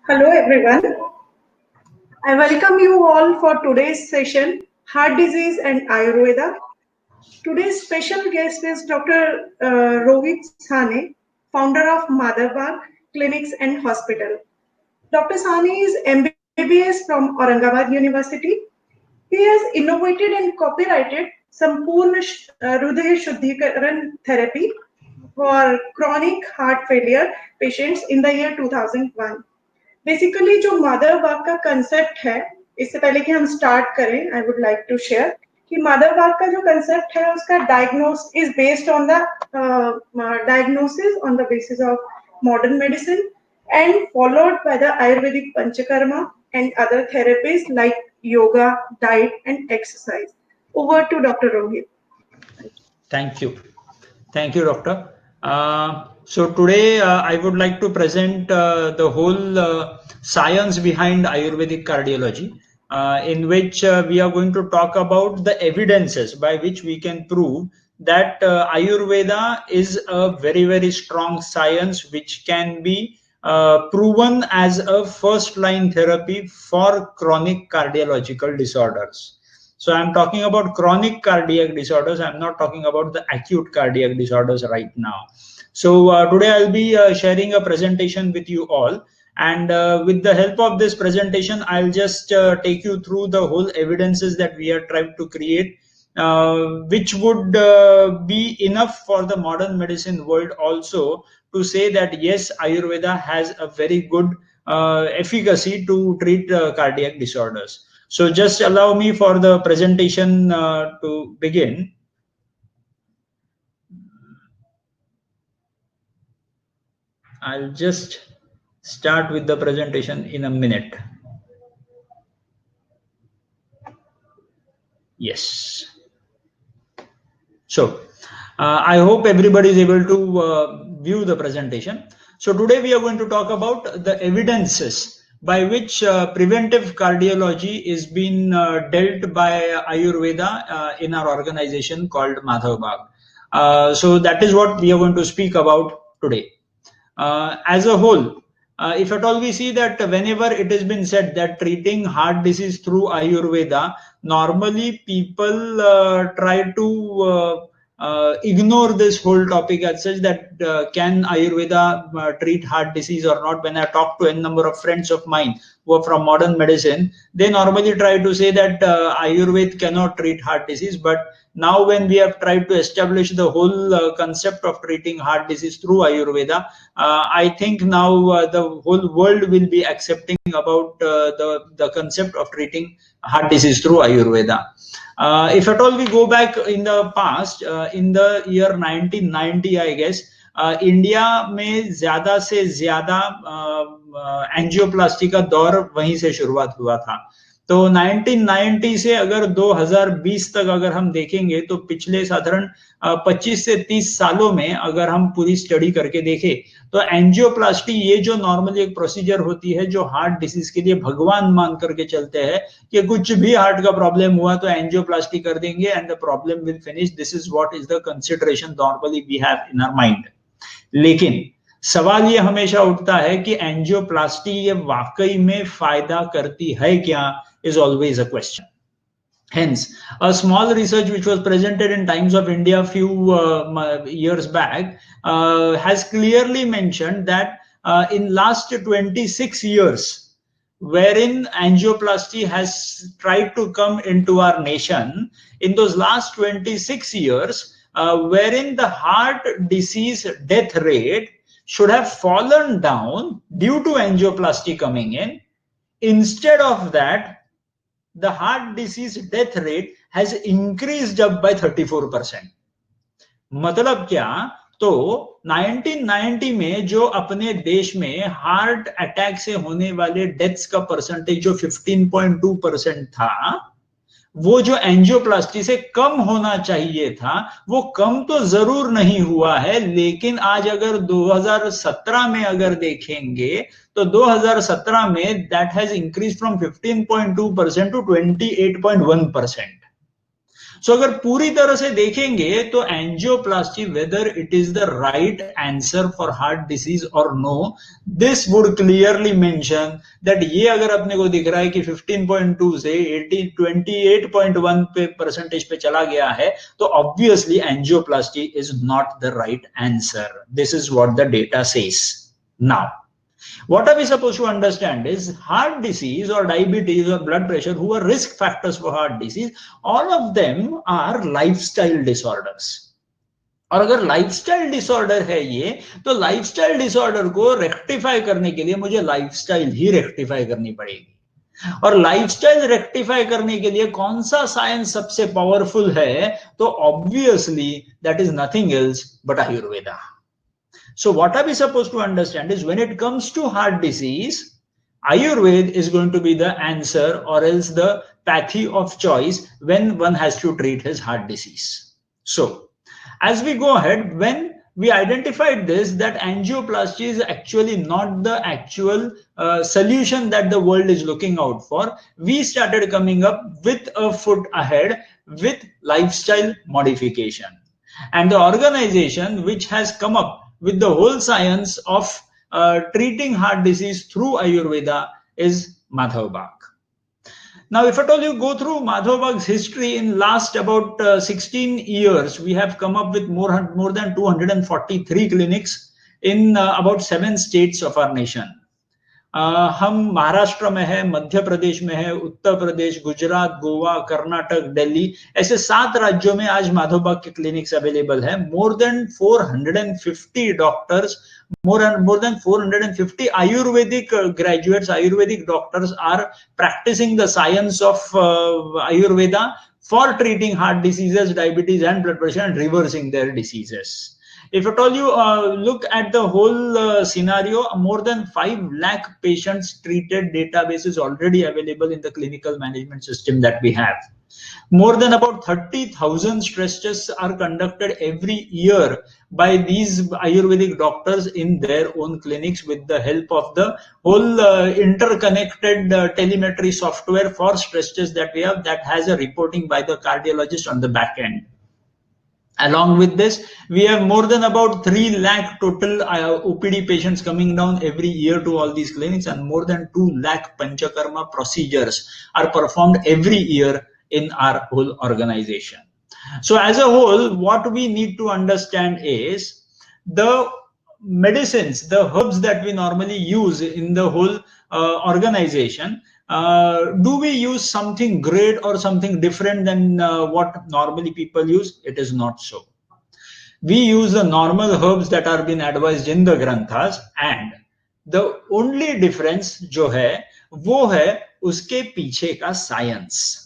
Hello everyone. I welcome you all for today's session, Heart Disease and Ayurveda. Today's special guest is Dr. Rohit Sane, founder of Madhavbag Clinics and Hospital. Dr. Sane is MBBS from Aurangabad University. He has innovated and copyrighted Sampurna Hrudaya Shuddhikaran therapy for chronic heart failure patients in the year 2001. Basically जो मदर वाक का concept है, इससे पहले कि हम start करें, I would like to share कि मदर वाक का जो कंसेप्ट है उसका diagnose is based on the diagnosis on the basis of modern medicine and followed by the Ayurvedic Panchakarma and other therapies like yoga, diet, and exercise. Over to Dr. Rohit. Thank you. Thank you, Doctor. So today I would like to present the whole science behind Ayurvedic cardiology, in which we are going to talk about the evidences by which we can prove that Ayurveda is a very, very strong science which can be proven as a first-line therapy for chronic cardiological disorders. So I'm talking about chronic cardiac disorders. I'm not talking about the acute cardiac disorders right now. So today I'll be sharing a presentation with you all. And with the help of this presentation, I'll just take you through the whole evidences that we are trying to create, which would be enough for the modern medicine world also to say that yes, Ayurveda has a very good efficacy to treat cardiac disorders. So just allow me for the presentation to begin. I'll just start with the presentation in a minute. Yes. So I hope everybody is able to view the presentation. So today we are going to talk about the evidences by which preventive cardiology is being dealt by Ayurveda in our organization called Madhavbag. So that is what we are going to speak about today. As a whole, if at all we see that whenever it has been said that treating heart disease through Ayurveda, normally people try to ignore this whole topic as such that can Ayurveda treat heart disease or not. When I talk to a number of friends of mine who are from modern medicine, they normally try to say that Ayurveda cannot treat heart disease. But now when we have tried to establish the whole concept of treating heart disease through Ayurveda, I think now the whole world will be accepting about the concept of treating heart disease through Ayurveda. If at all we go back in the past, in the year 1990, I guess, India में ज्यादा से ज्यादा angioplasty का दौर वहीं से शुरुआत हुआ था. तो 1990 से अगर 2020 तक अगर हम देखेंगे तो पिछले साधारण 25 से 30 सालों में अगर हम पूरी स्टडी करके देखें तो एंजियोप्लास्टी ये जो नॉर्मली एक प्रोसीजर होती है जो हार्ट डिसीज के लिए भगवान मान करके चलते हैं कि कुछ भी हार्ट का प्रॉब्लम हुआ तो एंजियोप्लास्टी कर देंगे and the problem will finish. This is what is the consideration normally we have in our mind. लेकिन सवाल ये हमेशा उठता है कि एंजियोप्लास्टी ये वाकई में फायदा करती है क्या, is always a question. Hence, a small research which was presented in Times of India a few years back has clearly mentioned that in last 26 years, wherein angioplasty has tried to come into our nation, in those last 26 years, wherein the heart disease death rate should have fallen down due to angioplasty coming in. Instead of that, the heart disease death rate has increased up by 34%. मतलब क्या, तो 1990 में जो अपने देश में heart attack से होने वाले डेथ्स का परसेंटेज जो 15.2% था, वो जो एंजियोप्लास्टी से कम होना चाहिए था वो कम तो जरूर नहीं हुआ है. लेकिन आज अगर 2017 में अगर देखेंगे तो 2017 में that has increase from 15.2% to 28.1%. So अगर पूरी तरह से देखेंगे तो angioplasty whether it is the right answer for heart disease और no, this would clearly mention that ये अगर अपने को दिख रहा है कि 15.2 से 28.1 पे परसेंटेज पे चला गया है, तो obviously angioplasty is not the right answer. This is what the data says. Now what are we supposed to understand is heart disease or diabetes or blood pressure, who are risk factors for heart disease, all of them are lifestyle disorders. और अगर lifestyle disorder है ये, तो lifestyle disorder को rectify करने के लिए मुझे लाइफस्टाइल ही रेक्टिफाई करनी पड़ेगी. और लाइफस्टाइल रेक्टिफाई करने के लिए कौन सा साइंस सबसे पावरफुल है? तो obviously that is nothing else but Ayurveda. So what are we supposed to understand is when it comes to heart disease, Ayurveda is going to be the answer or else the pathy of choice when one has to treat his heart disease. So as we go ahead, when we identified this, that angioplasty is actually not the actual solution that the world is looking out for, we started coming up with a foot ahead with lifestyle modification. And the organization which has come up with the whole science of treating heart disease through Ayurveda is Madhav Bagh. Now, if at all you go through Madhav Bagh's history in last about 16 years, we have come up with more than 243 clinics in about 7 states of our nation. हम महाराष्ट्र में है, मध्य प्रदेश में है, उत्तर प्रदेश, गुजरात, गोवा, कर्नाटक, दिल्ली, ऐसे 7 राज्यों में आज माधव बाग के क्लिनिक्स अवेलेबल है. More than 450 doctors, more than 450 Ayurvedic graduates, Ayurvedic doctors are practicing the science of Ayurveda for treating heart diseases, diabetes and blood pressure and reversing their diseases. If at all you look at the whole scenario, more than 5 lakh patients treated database is already available in the clinical management system that we have. More than about 30,000 stress tests are conducted every year by these Ayurvedic doctors in their own clinics with the help of the whole interconnected telemetry software for stress tests that we have, that has a reporting by the cardiologist on the back end. Along with this, we have more than about 3 lakh total OPD patients coming down every year to all these clinics, and more than 2 lakh Panchakarma procedures are performed every year in our whole organization. So as a whole, what we need to understand is the medicines, the herbs that we normally use in the whole organization. Do we use something great or something different than what normally people use? It is not so. We use the normal herbs that are being advised in the granthas, and the only difference जो है वो है उसके पीछे का science.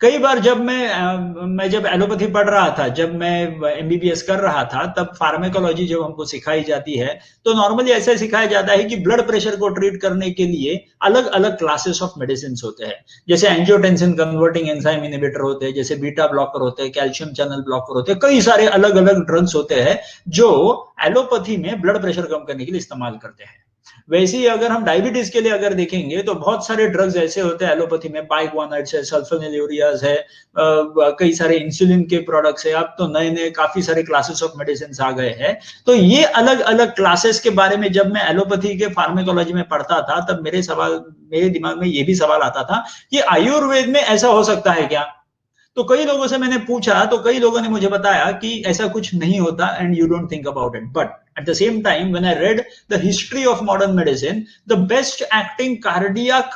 कई बार जब मैं जब एलोपैथी पढ़ रहा था, जब मैं एमबीबीएस कर रहा था, तब फार्मेकोलॉजी जब हमको सिखाई जाती है तो नॉर्मली ऐसे सिखाया जाता है कि ब्लड प्रेशर को ट्रीट करने के लिए अलग अलग क्लासेस ऑफ मेडिसिन होते हैं. जैसे एंजियोटेंसिन कन्वर्टिंग एंजाइम इनहिबिटर होते हैं, जैसे बीटा ब्लॉकर होते हैं, कैल्शियम चैनल ब्लॉकर होते हैं, कई सारे अलग अलग ड्रग्स होते हैं जो एलोपैथी में ब्लड प्रेशर कम करने के लिए इस्तेमाल करते हैं. वैसे ही अगर हम डायबिटीज के लिए अगर देखेंगे तो बहुत सारे ड्रग्स ऐसे होते हैं एलोपैथी में, बाइक्वानाइड्स है, सल्फोनिलुरियाज है, कई सारे इंसुलिन के प्रोडक्ट्स है. अब तो नए नए काफी सारे क्लासेस ऑफ मेडिसिन आ गए हैं. तो ये अलग अलग क्लासेस के बारे में जब मैं एलोपैथी के फार्मेकोलॉजी में पढ़ता था, तब मेरे दिमाग में ये भी सवाल आता था कि आयुर्वेद में ऐसा हो सकता है क्या? तो कई लोगों से मैंने पूछा, तो कई लोगों ने मुझे बताया कि ऐसा कुछ नहीं होता and you don't think about it. But at the same time, when I read the history of modern medicine, the best acting cardiac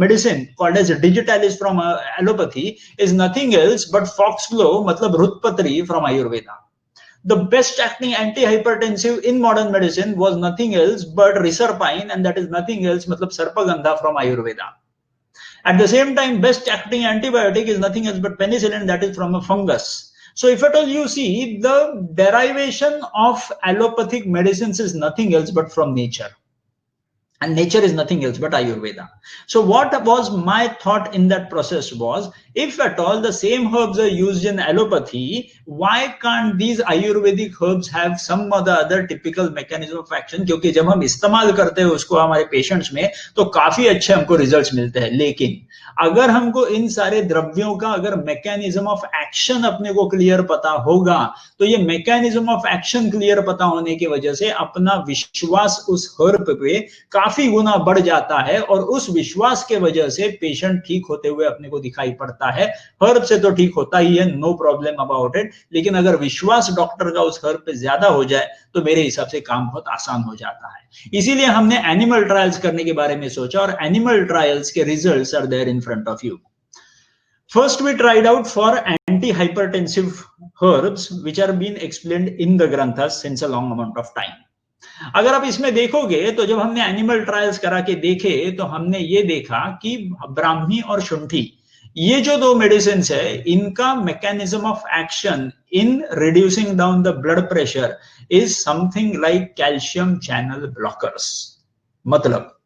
medicine called as digitalis from allopathy is nothing else but foxglove, matlab rutpatri from Ayurveda. The best acting antihypertensive in modern medicine was nothing else but reserpine, and that is nothing else matlab sarpagandha from Ayurveda. At the same time, best acting antibiotic is nothing else but penicillin, that is from a fungus. So if at all you see, the derivation of allopathic medicines is nothing else but from nature. and nature is nothing else but Ayurveda. So what was my thought in that process was, if at all the same herbs are used in allopathy, why can't these Ayurvedic herbs have some or the other typical mechanism of action? क्योंकि जब हम इस्तेमाल करते हैं उसको हमारे patients में तो काफी अच्छे हमको रिजल्ट्स मिलते हैं, लेकिन अगर हमको इन सारे द्रव्यों का अगर मैकेनिज्म ऑफ एक्शन अपने को क्लियर पता होगा, तो ये मैकेनिज्म ऑफ एक्शन क्लियर पता होने की वजह से अपना विश्वास उस हर्ब पे काफी गुना बढ़ जाता है, और उस विश्वास के वजह से पेशेंट ठीक होते हुए अपने को दिखाई पड़ता है। हर्ब से तो ठीक होता ही है, नो प्रॉब्लम अबाउट इट, लेकिन अगर विश्वास डॉक्टर का उस हर्ब पे ज्यादा हो जाए तो मेरे हिसाब से काम बहुत आसान हो जाता है। इसीलिए हमने एनिमल ट्रायल्स करने के बारे में सोचा, और एनिमल ट्रायल्स के results are there in front of you. First, we tried out for anti-hypertensive herbs, which are being explained in the granthas since a long amount of time. अगर आप इसमें देखोगे तो जब हमने एनिमल ट्रायल्स करा के देखे तो हमने ये देखा कि ब्राह्मी और शुंठी, ये जो दो मेडिसिन है, इनका mechanism of action in reducing down the blood pressure is something like calcium channel blockers. मतलब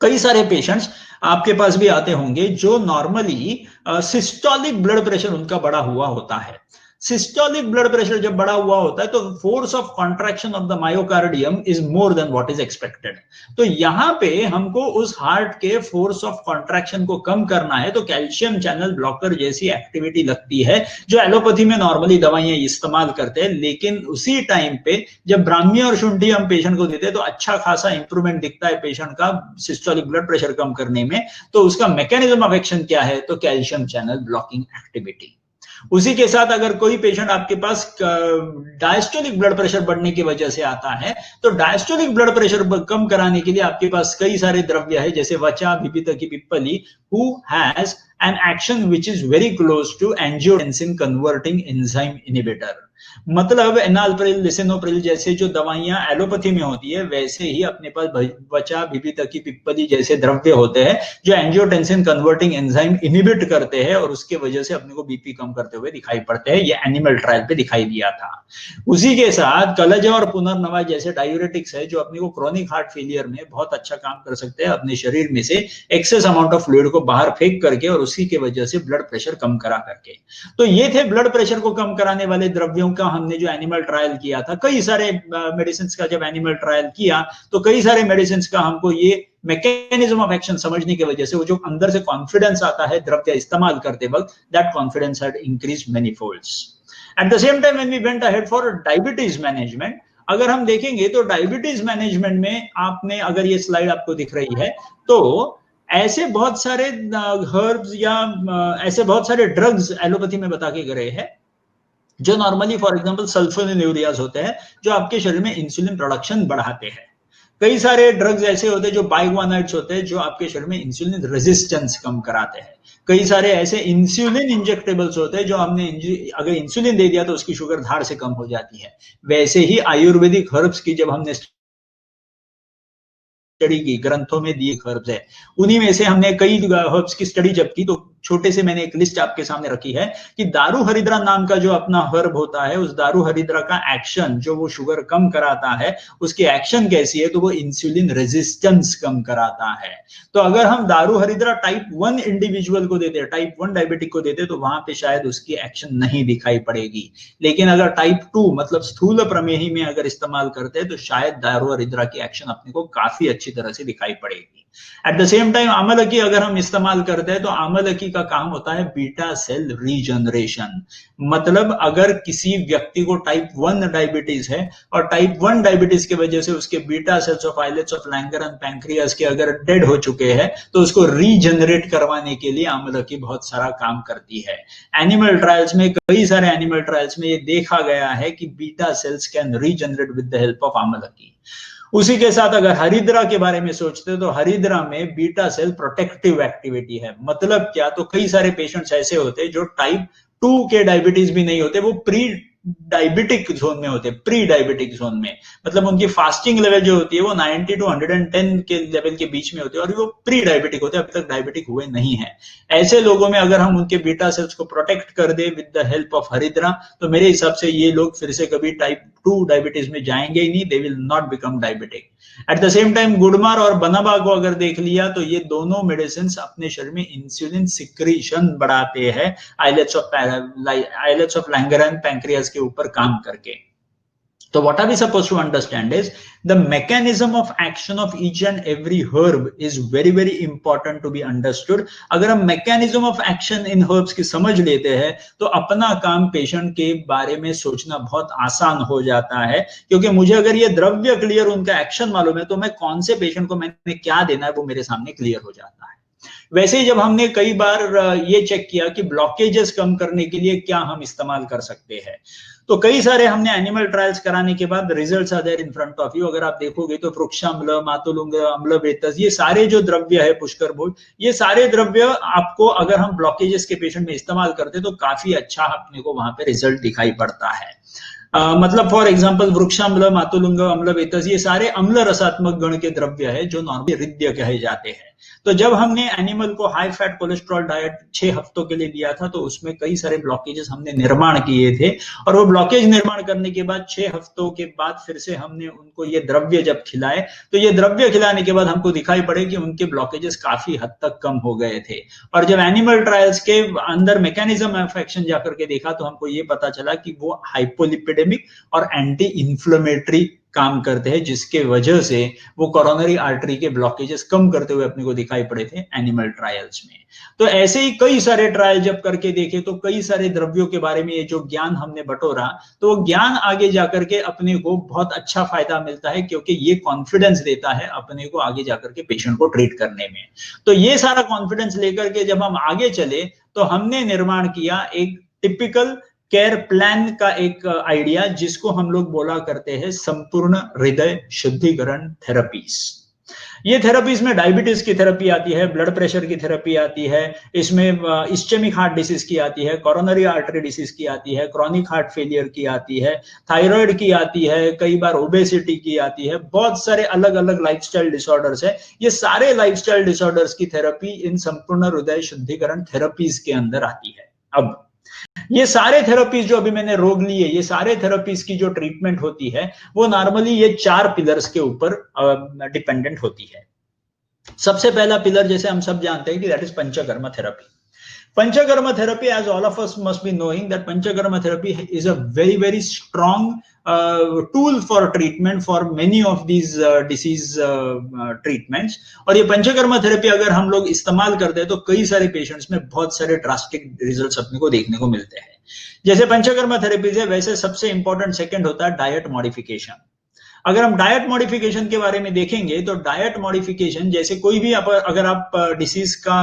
कई सारे पेशेंट्स आपके पास भी आते होंगे जो नॉर्मली सिस्टोलिक ब्लड प्रेशर उनका बढ़ा हुआ होता है। सिस्टोलिक ब्लड प्रेशर जब बढ़ा हुआ होता है तो force of contraction of the myocardium is more than what is expected. तो यहां पे हमको उस हार्ट के फोर्स ऑफ कॉन्ट्रैक्शन को कम करना है, तो कैल्शियम चैनल ब्लॉकर जैसी एक्टिविटी लगती है जो एलोपैथी में नॉर्मली दवाइयां इस्तेमाल करते हैं। लेकिन उसी टाइम पे जब ब्राह्मी और शुंठी हम पेशेंट को देते हैं तो अच्छा खासा इंप्रूवमेंट दिखता है पेशेंट का सिस्टोलिक ब्लड प्रेशर कम करने में। तो उसका मैकेनिज्म ऑफ एक्शन क्या है? तो कैल्शियम चैनल ब्लॉकिंग एक्टिविटी। उसी के साथ अगर कोई पेशेंट आपके पास डायस्टोलिक ब्लड प्रेशर बढ़ने की वजह से आता है, तो डायस्टोलिक ब्लड प्रेशर कम कराने के लिए आपके पास कई सारे द्रव्य है, जैसे वचा, पिपितकी, पिप्पली, who has an action which is very close to angiotensin converting enzyme inhibitor. मतलब एनालप्रिल, लिसिनोप्रिल जैसे जो दवाइयां एलोपैथी में होती है, वैसे ही अपने पास वचा, पिपितकी, पिप्पली जैसे द्रव्य होते हैं जो एंजियोटेंसिन कन्वर्टिंग एंजाइम इनहिबिट करते हैं, और उसके वजह से अपने को बीपी कम करते हुए दिखाई पड़ते हैं। ये एनिमल ट्रायल पे दिखाई दिया था। उसी के साथ कलज और पुनर्नवा जैसे डायूरेटिक्स है जो अपने को क्रोनिक हार्ट फेलियर में बहुत अच्छा काम कर सकते हैं, अपने शरीर में से एक्सेस अमाउंट ऑफ फ्लूइड को बाहर फेंक करके और उसी के वजह से ब्लड प्रेशर कम करा करके। तो ये थे ब्लड प्रेशर को कम कराने वाले द्रव्यों का हमने जो एनिमल ट्रायल किया था। कई सारे मेडिसिन का जब एनिमल ट्रायल किया तो कई सारे मेडिसिन का हमको ये मैकेनिज्म ऑफ एक्शन समझने की वजह से वो जो अंदर से कॉन्फिडेंस आता है द्रव्य इस्तेमाल करते वक्त, that confidence had increased many folds. At the same time when we went ahead for diabetes management, अगर हम देखेंगे तो डायबिटीज मैनेजमेंट में आपने, अगर ये स्लाइड आपको दिख रही है, तो ऐसे बहुत सारे हर्ब्स या ऐसे बहुत सारे ड्रग्स एलोपैथी में बता के गए हैं जो नॉर्मली फॉर एग्जांपल सल्फोनिलूरियाज होते हैं जो आपके शरीर में इंसुलिन प्रोडक्शन बढ़ाते हैं। कई सारे ड्रग्स ऐसे होते हैं जो बाइग्वानाइड्स होते हैं जो आपके शरीर में इंसुलिन रेजिस्टेंस कम कराते हैं। कई सारे ऐसे इंसुलिन इंजेक्टेबल्स होते हैं जो हमने अगर इंसुलिन दे दिया तो उसकी शुगर धार से कम हो जाती है। वैसे ही आयुर्वेदिक हर्ब्स की जब हमने स्टडी की, ग्रंथों में दिए हर्ब्स है, उन्हीं में से हमने कई हर्ब्स की स्टडी जब की तो छोटे से मैंने एक लिस्ट आपके सामने रखी है कि दारू हरिद्रा नाम का जो अपना हर्ब होता है, उस दारू हरिद्रा का एक्शन जो वो शुगर कम कराता है, उसकी एक्शन कैसी है? तो वो इंसुलिन रेजिस्टेंस कम कराता है। तो अगर हम दारू हरिद्रा टाइप 1 इंडिविजुअल को देते, टाइप 1 डायबिटिक को देते, तो वहां पे शायद उसकी एक्शन नहीं दिखाई पड़ेगी। लेकिन अगर टाइप 2 मतलब स्थूल प्रमेही में अगर इस्तेमाल करते हैं तो शायद दारू हरिद्रा की एक्शन अपने को काफी अच्छी तरह से दिखाई पड़ेगी। एट द सेम टाइम आमलकी अगर हम इस्तेमाल करते हैं तो आमलकी का काम होता है बीटा सेल रीजनरेशन। मतलब अगर किसी व्यक्ति को टाइप 1 डायबिटीज है और टाइप 1 डायबिटीज की वजह से उसके beta cells of islets of Langerhans pancreas के अगर डेड हो चुके हैं तो उसको रीजनरेट करवाने के लिए आमलकी बहुत सारा काम करती है। एनिमल ट्रायल्स में, कई सारे एनिमल ट्रायल्स में ये देखा गया है कि beta cells can regenerate with the help of amalaki. उसी के साथ अगर हरिद्रा के बारे में सोचते तो हरिद्रा में बीटा सेल प्रोटेक्टिव एक्टिविटी है। मतलब क्या? तो कई सारे पेशेंट्स ऐसे होते हैं जो टाइप 2 के डायबिटीज भी नहीं होते, वो प्री डायबिटिक जोन में होते हैं, प्री डायबिटिक जोन में। मतलब उनकी फास्टिंग लेवल जो होती है वो 90 to 110 के लेवल के बीच में होती है और वो प्री डायबिटिक होते हैं, अभी तक डायबिटिक हुए नहीं है। ऐसे लोगों में अगर हम उनके बीटा सेल्स को प्रोटेक्ट कर दे विद द हेल्प ऑफ हरिद्रा, तो मेरे हिसाब से ये लोग फिर से कभी टाइप 2 डायबिटीज में जाएंगे ही नहीं, they will not become diabetic. At the same time गुडमार और बनाबा को अगर देख लिया तो ये दोनों मेडिसिन अपने शरीर में इंसुलिन सिक्रीशन बढ़ाते हैं आइलेट्स ऑफ लैंगरहैम पैंक्रियास के ऊपर काम करके। So what are we supposed to understand is the mechanism of action of each and every herb is very very important to be understood। अगर हम mechanism of action in herbs की समझ लेते हैं तो अपना काम पेशेंट के बारे में सोचना बहुत आसान हो जाता है, क्योंकि मुझे अगर ये द्रव्य क्लियर उनका एक्शन मालूम है तो मैं कौन से पेशेंट को मैंने क्या देना है वो मेरे सामने क्लियर हो जाता है। वैसे ही जब हमने कई बार ये चेक किया कि ब्लॉकेजेस कम करने के लिए क्या हम इस्तेमाल कर सकते हैं, तो कई सारे हमने एनिमल ट्रायल्स कराने के बाद results are there in front of you. अगर आप देखोगे तो वृक्षाम्ल, मातुलुंग अम्ल, बेतस, ये सारे जो द्रव्य है, पुष्कर बोर्ड, ये सारे द्रव्य आपको अगर हम ब्लॉकेजेस के पेशेंट में इस्तेमाल करते तो काफी अच्छा अपने को वहां पे रिजल्ट दिखाई पड़ता है। मतलब फॉर एग्जांपल वृक्षाम्ल, मातुलुंग अम्ल, बेतस, ये सारे अम्ल रसात्मक गण के द्रव्य है जो नॉर्मली हृदय कहे जाते हैं। तो जब हमने एनिमल को हाई फैट कोलेस्ट्रॉल डाइट 6 हफ्तों के लिए दिया था तो उसमें कई सारे ब्लॉकेजेस हमने निर्माण किए थे, और वो ब्लॉकेज निर्माण करने के बाद 6 हफ्तों के बाद फिर से हमने उनको ये द्रव्य जब खिलाए तो ये द्रव्य खिलाने के बाद हमको दिखाई पड़े कि उनके ब्लॉकेजेस काफी हद तक कम हो गए थे। और जब एनिमल ट्रायल्स के अंदर मैकेनिज्म ऑफ एक्शन जाकर के देखा तो हमको ये पता चला कि वो हाइपोलिपिडेमिक और एंटी इंफ्लेमेटरी काम करते हैं, जिसके वजह से वो कोरोनरी आर्टरी के ब्लॉकेजेस कम करते हुए अपने को दिखाई पड़े थे एनिमल ट्रायल्स में। तो ऐसे ही कई सारे ट्रायल जब करके देखे तो कई सारे द्रव्यों के बारे में ये जो ज्ञान हमने बटोरा तो वो ज्ञान आगे जाकर के अपने को बहुत अच्छा फायदा मिलता है, क्योंकि ये कॉन्फिडेंस देता है अपने को आगे जाकर के पेशेंट को ट्रीट करने में। तो ये सारा कॉन्फिडेंस लेकर के जब हम आगे चले तो हमने निर्माण किया एक टिपिकल केयर प्लान का एक आइडिया, जिसको हम लोग बोला करते हैं संपूर्ण हृदय शुद्धिकरण थेरेपीज। ये थेरेपीज में डायबिटीज की थेरेपी आती है, ब्लड प्रेशर की थेरेपी आती है, इसमें इस्चेमिक हार्ट डिसीज की आती है, कोरोनरी आर्टरी डिसीज की आती है, क्रॉनिक हार्ट फेलियर की आती है, थायराइड की आती है, कई बार ओबेसिटी की आती है, बहुत सारे अलग अलग लाइफस्टाइल डिसऑर्डर्स है। ये सारे लाइफस्टाइल डिसऑर्डर्स की थेरेपी इन संपूर्ण हृदय शुद्धिकरण थेरेपीज के अंदर आती है। अब ये सारे थेरेपीज जो अभी मैंने रोग लिए, ये सारे थेरेपीज की जो ट्रीटमेंट होती है वो नॉर्मली ये 4 पिलर्स के ऊपर डिपेंडेंट होती है। सबसे पहला पिलर जैसे हम सब जानते हैं कि that is panchakarma therapy. Panchakarma therapy, as all of us must be knowing, that Panchakarma therapy is a very very strong tool for treatment for many of these disease treatments। और ये पंचकर्मा थेरेपी अगर हम लोग इस्तेमाल करते हैं तो कई सारे पेशेंट्स में बहुत सारे ड्रास्टिक रिजल्ट्स अपने को देखने को मिलते हैं। जैसे पंचकर्मा थेरेपी है, वैसे सबसे इंपॉर्टेंट सेकंड होता है डाइट मॉडिफिकेशन। अगर हम डाइट मॉडिफिकेशन के बारे में देखेंगे तो डाइट मॉडिफिकेशन जैसे कोई भी अगर आप डिसीज का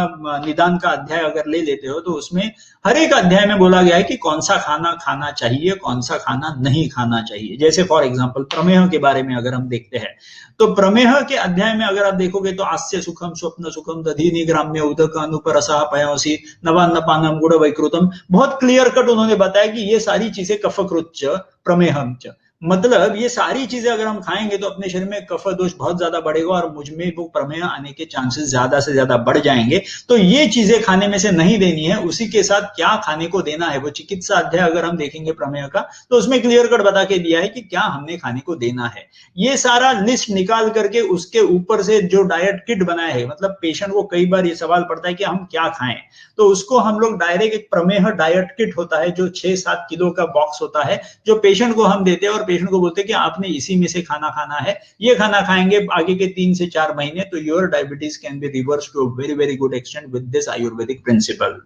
निदान का अध्याय अगर ले लेते हो तो उसमें हर एक अध्याय में बोला गया है कि कौन सा खाना खाना चाहिए, कौन सा खाना नहीं खाना चाहिए। जैसे फॉर एग्जांपल प्रमेह के बारे में अगर हम देखते हैं तो प्रमेह के अध्याय में अगर आप देखोगे तो आस्य सुखम, स्वप्न सुखम, दधीनि ग्राम्य, उदक अनुपरसः पयोसी, नवान्नपानम, गुड़ वैकृतम, बहुत क्लियर कट उन्होंने बताया कि ये सारी चीजें कफकृच्च प्रमेहम च, मतलब ये सारी चीजें अगर हम खाएंगे तो अपने शरीर में कफ दोष बहुत ज्यादा बढ़ेगा और मुझ में वो प्रमेह आने के चांसेस ज्यादा से ज्यादा बढ़ जाएंगे। तो ये चीजें खाने में से नहीं देनी है। उसी के साथ क्या खाने को देना है, वो चिकित्सा अध्याय अगर हम देखेंगे प्रमेह का तो उसमें क्लियर कट बता के दिया है कि क्या हमने खाने को देना है। ये सारा लिस्ट निकाल करके उसके ऊपर से जो डाइट किट बनाया है, मतलब पेशेंट को कई बार ये सवाल पड़ता है कि हम क्या खाएं, तो उसको हम लोग डायरेक्ट एक प्रमेह डाइट किट होता है जो 6-7 किलो का बॉक्स होता है, जो पेशेंट को हम देते हैं और पेशेंट को बोलते हैं कि आपने इसी में से खाना खाना है, ये खाना खाएंगे आगे के 3 से 4 महीने तो your diabetes can be reverse to a very very good extent with this ayurvedic principle.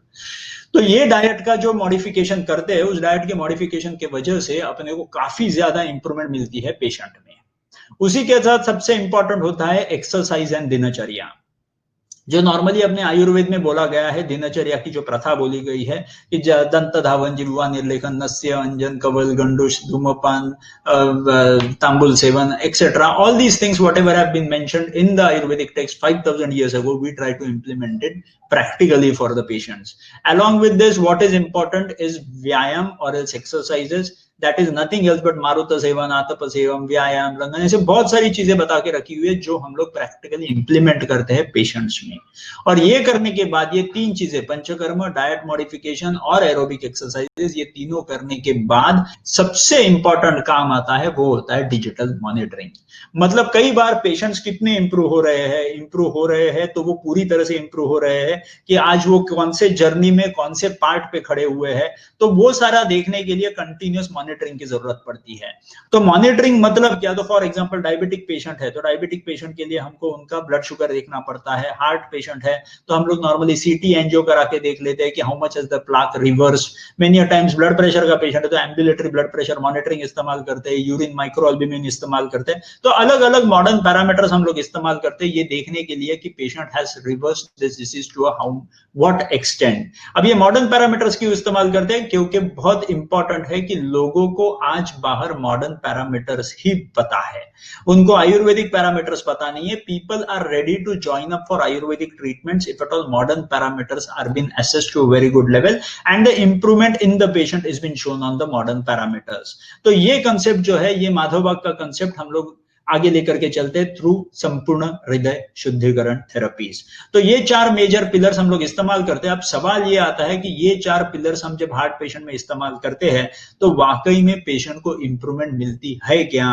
तो ये डाइट का जो मॉडिफिकेशन करते हैं, उस डाइट के मॉडिफिकेशन के वजह से अपने को काफी ज्यादा इंप्रूवमेंट मिलती है पेशेंट में। उसी के साथ सबसे इंपॉर्टेंट होता है एक्सरसाइज एंड दिनचर्या, जो नॉर्मली अपने आयुर्वेद में बोला गया है। दिनचर्या की जो प्रथा बोली गई है कि दंत धावन, जिह्वा निर्लेखन, नस्य अंजन, कवल, गंडूश, धूमपान, तांबुल सेवन, etcetera, all these things whatever have been mentioned in the Ayurvedic text 5000 years ago, we try to implement it practically for the patients. Along with this, what is important is vyayam or else exercises, that is nothing else but मारुत सेवन, आतप सेवन, व्यायाम, लंघन, ऐसे बहुत सारी चीजें बता के रखी हुई है जो हम लोग प्रैक्टिकली इंप्लीमेंट करते हैं पेशेंट्स में। और ये करने के बाद ये तीन चीजें, पंचकर्म, डाइट मॉडिफिकेशन और एरोबिक एक्सरसाइजेस, ये तीनों करने के बाद सबसे इंपॉर्टेंट काम आता है, वो होता है डिजिटल मॉनिटरिंग। मतलब कई बार पेशेंट्स कितने इंप्रूव हो रहे हैं तो वो पूरी तरह से इंप्रूव हो रहे हैं कि आज वो कौन से जर्नी में कौन से पार्ट पे खड़े हुए हैं, तो वो सारा देखने के लिए कंटिन्यूअस मॉनिटरिंग की जरूरत पड़ती है। तो मॉनिटरिंग मतलब क्या, तो फॉर एग्जांपल डायबिटिक पेशेंट है तो डायबिटिक पेशेंट के लिए हमको उनका ब्लड शुगर देखना पड़ता है। हार्ट पेशेंट है तो हम लोग नॉर्मली सीटी एंजियो करा के देख लेते हैं कि how much is the plaque reverse. Many times blood pressure का पेशेंट है तो एम्बुलेटरी ब्लड प्रेशर मॉनिटरिंग इस्तेमाल करते हैं, यूरिन माइक्रोअल्बुमिन इस्तेमाल करते हैं। तो अलग अलग मॉडर्न पैरामीटर्स हम लोग इस्तेमाल करते हैं ये देखने के लिए कि patient has reversed this disease to how what extent. अब ये मॉडर्न पैरामीटर्स क्यों इस्तेमाल करते हैं, क्योंकि बहुत इंपॉर्टेंट है कि लोगों को आज बाहर मॉडर्न पैरामीटर्स ही पता है, उनको आयुर्वेदिक पैरामीटर्स पता नहीं है। People are ready to join up for ayurvedic treatments if at all modern parameters are been assessed to very good level and the improvement in the patient is been shown on the modern parameters. तो ये concept जो है, ये माधवबाग का concept हम लोग आगे लेकर के चलते थ्रू संपूर्ण हृदय शुद्धिकरण थेरेपीज। तो ये चार मेजर पिलर्स हम लोग इस्तेमाल करते हैं। अब सवाल ये आता है कि ये चार पिलर्स हम जब हार्ट पेशेंट में इस्तेमाल करते हैं तो वाकई में पेशेंट को इंप्रूवमेंट मिलती है क्या,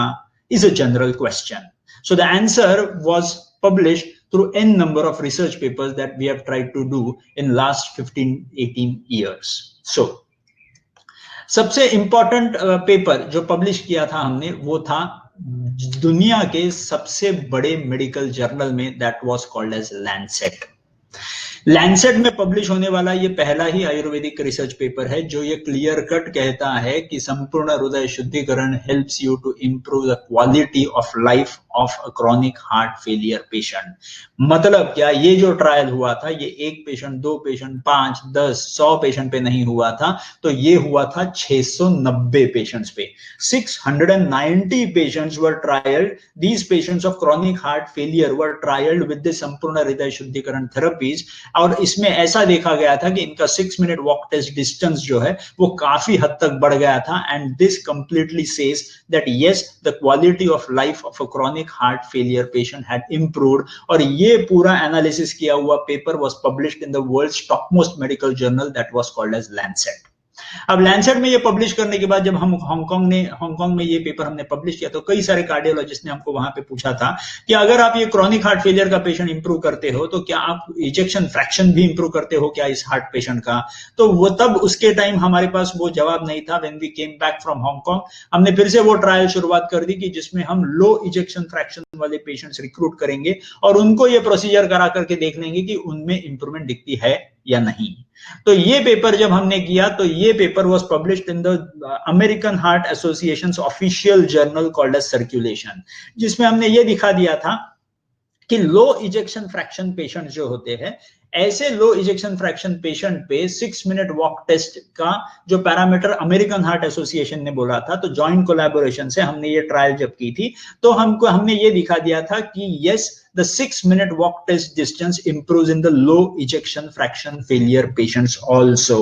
is a general question. So the answer was published through n number of research papers that we have tried to do in last 15-18 years. So सबसे इंपॉर्टेंट पेपर जो पब्लिश किया था हमने वो था दुनिया के सबसे बड़े मेडिकल जर्नल में, that was called as Lancet. Lancet में पब्लिश होने वाला ये पहला ही आयुर्वेदिक रिसर्च पेपर है जो ये क्लियर कट कहता है कि संपूर्ण हृदय शुद्धिकरण helps you to improve the quality of life of a chronic heart failure patient. मतलब क्या, ये जो ट्रायल हुआ था ये एक पेशेंट, दो पेशेंट, 5, 10, 100 पेशेंट पे नहीं हुआ था, तो ये हुआ था 690 पेशेंट्स पे। 690 patients were trialled, these patients of chronic heart failure were trialled with the Sampoorna हृदय शुद्धिकरण थेरेपीज। और इसमें ऐसा देखा गया था कि इनका 6 मिनट वॉक टेस्ट डिस्टेंस जो है वो काफी हद तक बढ़ गया था। And this completely says that yes, the quality of life of a chronic heart failure patient had improved. और ये पूरा एनालिसिस किया हुआ paper was published in the world's topmost medical journal that was called as Lancet. अब Lancet में ये publish करने के बाद जब हम हांगकांग में ये पेपर हमने पब्लिश किया तो कई सारे कार्डियोलॉजिस्ट ने हमको वहां पे पूछा था कि अगर आप ये क्रॉनिक हार्ट फेलियर का पेशेंट इंप्रूव करते हो तो क्या आप इजेक्शन फ्रैक्शन भी इंप्रूव करते हो क्या इस हार्ट पेशेंट का। तो वो तब उसके टाइम हमारे पास वो जवाब नहीं था। When we came back from Hong Kong हमने फिर से वो ट्रायल शुरुआत कर दी कि जिसमें हम लो इजेक्शन फ्रैक्शन वाले पेशेंट्स रिक्रूट करेंगे और उनको ये प्रोसीजर करा करके देख लेंगे कि उनमें इंप्रूवमेंट दिखती है या नहीं। तो ये पेपर जब हमने किया तो ये paper was published in the American Heart Association's official journal called as circulation, जिसमें हमने ये दिखा दिया था कि लो इजेक्शन फ्रैक्शन पेशेंट जो होते हैं, ऐसे लो इजेक्शन फ्रैक्शन पेशेंट पे 6 मिनट वॉक टेस्ट का जो पैरामीटर अमेरिकन हार्ट एसोसिएशन ने बोला था, तो जॉइंट कोलैबोरेशन से हमने ये ट्रायल जब की थी तो हमने ये दिखा दिया था कि yes, the 6 minute walk test distance improves in the low ejection fraction failure patients also।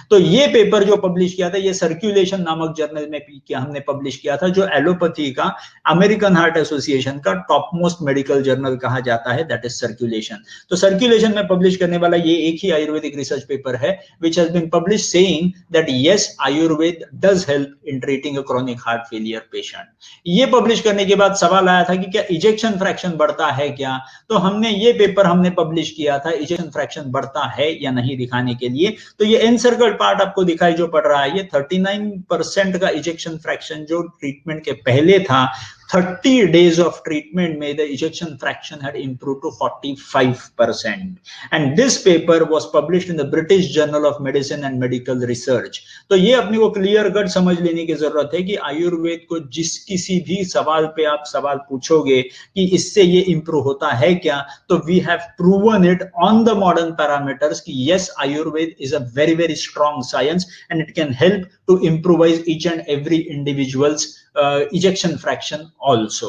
तो ये पेपर जो पब्लिश किया था ये सर्कुलेशन नामक जर्नल में हमने पब्लिश किया था, जो एलोपैथी का अमेरिकन हार्ट एसोसिएशन का टॉप मोस्ट मेडिकल जर्नल कहा जाता है, दैट इज सर्कुलेशन। तो सर्कुलेशन में पब्लिश करने वाला ये एक ही आयुर्वेदिक रिसर्च पेपर है which has been published saying that yes, Ayurveda does help in treating a chronic heart failure patient। ये पब्लिश करने के बाद सवाल आया था कि क्या इजेक्शन फ्रैक्शन बढ़ता है क्या, तो हमने ये पेपर हमने पब्लिश किया था इजेक्शन फ्रैक्शन बढ़ता है या नहीं दिखाने के लिए। तो ये एनसर्कल्ड पार्ट आपको दिखाई जो पड़ रहा है, ये 39% का इजेक्शन फ्रैक्शन जो ट्रीटमेंट के पहले था, 30 days of treatment में the ejection fraction had improved to 45%, and this paper was published in the British Journal of Medicine and Medical Research। तो ये अपने को क्लियर कट समझ लेने की जरूरत है कि आयुर्वेद को जिस किसी भी सवाल पे आप सवाल पूछोगे कि इससे ये इंप्रूव होता है क्या, तो we have proven it on the modern parameters कि yes, Ayurveda is a very very strong science and it can help to improvise each and every individual's ejection fraction also।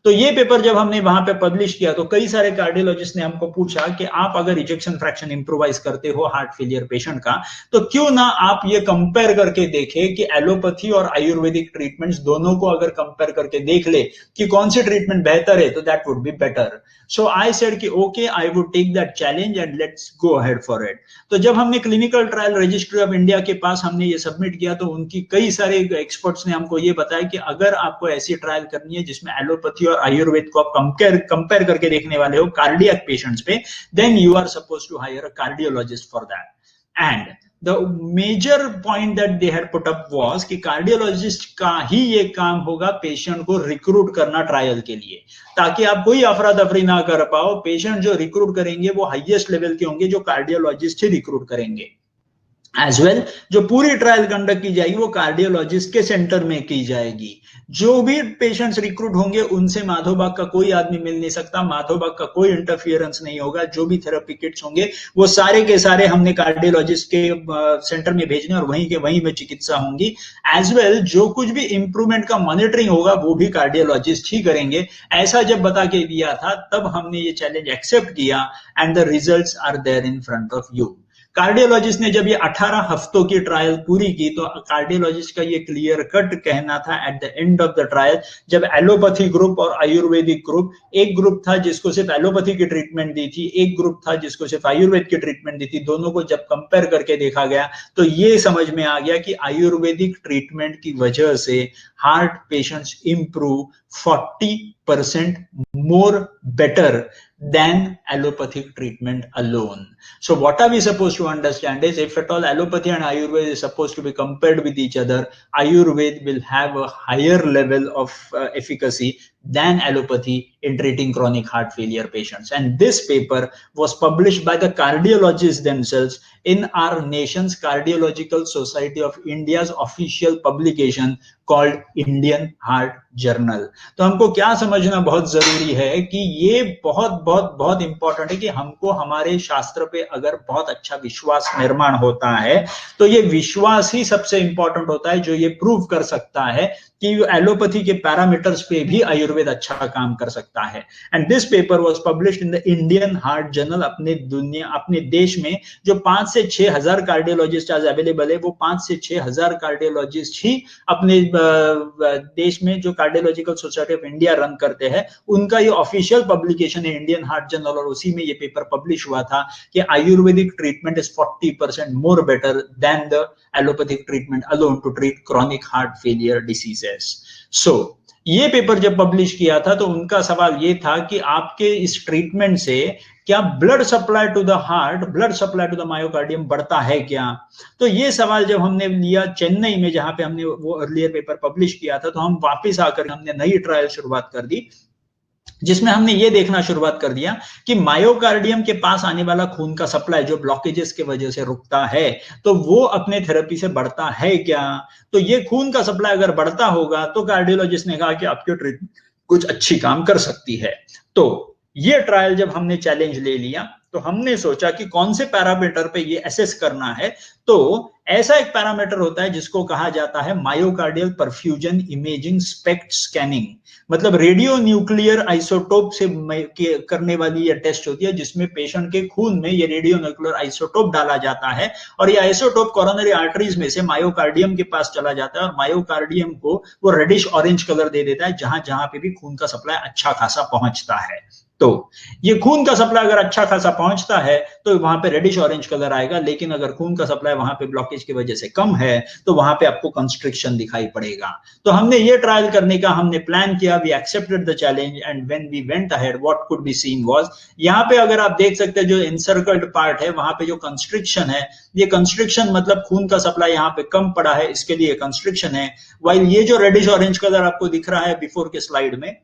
तो ये पेपर जब हमने वहां पे पब्लिश किया तो कई सारे कार्डियोलॉजिस्ट ने हमको पूछा कि आप अगर इजेक्शन फ्रैक्शन इंप्रोवाइज करते हो हार्ट फेलियर पेशेंट का, तो क्यों ना आप ये कंपेयर करके देखें कि एलोपैथी और आयुर्वेदिक ट्रीटमेंट्स दोनों को अगर कंपेयर करके देख ले कि कौन सी ट्रीटमेंट बेहतर है, तो that would be better. So I said कि okay, I would take that challenge and let's go ahead for it. तो जब हमने clinical trial registry of India के पास हमने ये सबमिट किया, तो उनकी कई सारे एक्सपर्ट्स ने हमको ये बताया कि अगर आपको ऐसी ट्रायल करनी है जिसमें एलोपैथी और आयुर्वेद को आप कंपेयर करके देखने वाले हो कार्डियक पेशेंट्स पे, then you are suppose to hire a cardiologist for that. And the major point that they had put up was कि कार्डियोलॉजिस्ट का ही ये काम होगा पेशेंट को रिक्रूट करना ट्रायल के लिए, ताकि आप कोई अफरा तफरी ना कर पाओ. पेशेंट जो रिक्रूट करेंगे वो हाईएस्ट लेवल के होंगे, जो कार्डियोलॉजिस्ट ही रिक्रूट करेंगे. एज वेल जो पूरी ट्रायल कंडक्ट की जाएगी वो कार्डियोलॉजिस्ट के सेंटर में की जाएगी. जो भी पेशेंट्स रिक्रूट होंगे उनसे माधोबाग का कोई आदमी मिल नहीं सकता, माधोबाग का कोई इंटरफियरेंस नहीं होगा. जो भी थेरेपी किट्स होंगे वो सारे के सारे हमने कार्डियोलॉजिस्ट के सेंटर में भेजने और वहीं में चिकित्सा होंगी. एज वेल जो कुछ भी इंप्रूवमेंट का मॉनिटरिंग होगा वो भी कार्डियोलॉजिस्ट ही करेंगे. ऐसा जब बता के दिया था तब हमने ये चैलेंज एक्सेप्ट किया and the results are there in front of you. Cardiologist ने जब ये 18 हफ्तों की ट्रायल पूरी की तो कार्डियोलॉजिस्ट का ये क्लियर कट कहना था eight the end of the trial, जब एलोपैथी ग्रुप और आयुर्वेदिक ग्रुप, एक ग्रुप था जिसको सिर्फ एलोपैथी की ट्रीटमेंट दी थी, एक ग्रुप था जिसको सिर्फ आयुर्वेद की ट्रीटमेंट दी थी, दोनों को जब कंपेयर करके देखा गया तो ये समझ में आ गया कि आयुर्वेदिक ट्रीटमेंट की वजह से heart patients improve 40% more better than allopathic treatment alone. So what are we supposed to understand is, if at all allopathy and Ayurveda is supposed to be compared with each other, Ayurveda will have a higher level of efficacy than allopathy in treating chronic heart failure patients. And this paper was published by the cardiologists themselves in our nation's Cardiological Society of India's official publication called Indian Heart Journal. तो हमको क्या समझना बहुत जरूरी है कि ये बहुत इंपॉर्टेंट है कि हमको हमारे शास्त्र पे अगर बहुत अच्छा विश्वास निर्माण होता है तो ये विश्वास ही सबसे इंपॉर्टेंट होता है, जो ये प्रूव कर सकता है कि एलोपैथी के पैरामीटर्स पे भी आयुर्वेद अच्छा काम कर सकता है. And this paper was published in the Indian heart journal. अपने देश में जो 5 से 6 हजार कार्डियोलॉजिस्ट आज अवेलेबल है, वो 5 से 6 हजार कार्डियोलॉजिस्ट ही अपने देश में जो cardiological society of India run करते हैं, उनका ये ऑफिशियल पब्लिकेशन है इंडियन हार्ट जर्नल, और उसी में ये पेपर पब्लिश हुआ था कि Ayurvedic treatment is 40% more better than the allopathic treatment alone to treat chronic heart failure diseases. So ये पेपर जब पब्लिश किया था तो उनका सवाल ये था कि आपके इस ट्रीटमेंट से क्या blood supply to the heart, blood supply to the myocardium बढ़ता है क्या? तो ये सवाल जब हमने लिया चेन्नई में, जहां पे हमने वो अर्लियर पेपर पब्लिश किया था, तो हम वापस आकर हमने नई ट्रायल शुरुआत कर दी, जिसमें हमने ये देखना शुरुआत कर दिया कि मायोकार्डियम के पास आने वाला खून का सप्लाई जो ब्लॉकेजेस के वजह से रुकता है, तो वो अपने थेरेपी से बढ़ता है क्या? तो ये खून का सप्लाई अगर बढ़ता होगा तो कार्डियोलॉजिस्ट ने कहा कि आपकी ट्रीटमेंट कुछ अच्छी काम कर सकती है. तो ये ट्रायल जब हमने चैलेंज ले लिया तो हमने सोचा कि कौन से पैरामीटर पे ये एसेस करना है. तो ऐसा एक पैरामीटर होता है जिसको कहा जाता है myocardial perfusion imaging SPECT scanning, मतलब रेडियो न्यूक्लियर आइसोटोप से करने वाली ये टेस्ट होती है, जिसमें पेशेंट के खून में ये रेडियो न्यूक्लियर आइसोटोप डाला जाता है और ये आइसोटोप कोरोनरी आर्टरीज में से मायोकार्डियम के पास चला जाता है और मायोकार्डियम को वो रेडिश ऑरेंज कलर दे देता है जहां जहां पे भी खून का सप्लाई अच्छा खासा पहुंचता है. तो ये खून का सप्लाई अगर अच्छा खासा पहुंचता है तो वहां पे रेडिश ऑरेंज कलर आएगा, लेकिन अगर खून का सप्लाई वहां पे ब्लॉकेज की वजह से कम है तो वहां पे आपको कंस्ट्रिक्शन दिखाई पड़ेगा. तो हमने ये ट्रायल करने का हमने प्लान किया, we accepted the challenge and when we went ahead what could be seen was, यहाँ पे अगर आप देख सकते हैं जो एनसर्कल्ड पार्ट है वहां पे जो कंस्ट्रिक्शन है, ये कंस्ट्रिक्शन मतलब खून का सप्लाई यहाँ पे कम पड़ा है, इसके लिए कंस्ट्रिक्शन है. वाइल ये जो रेडिश ऑरेंज कलर आपको दिख रहा है बिफोर के स्लाइड में,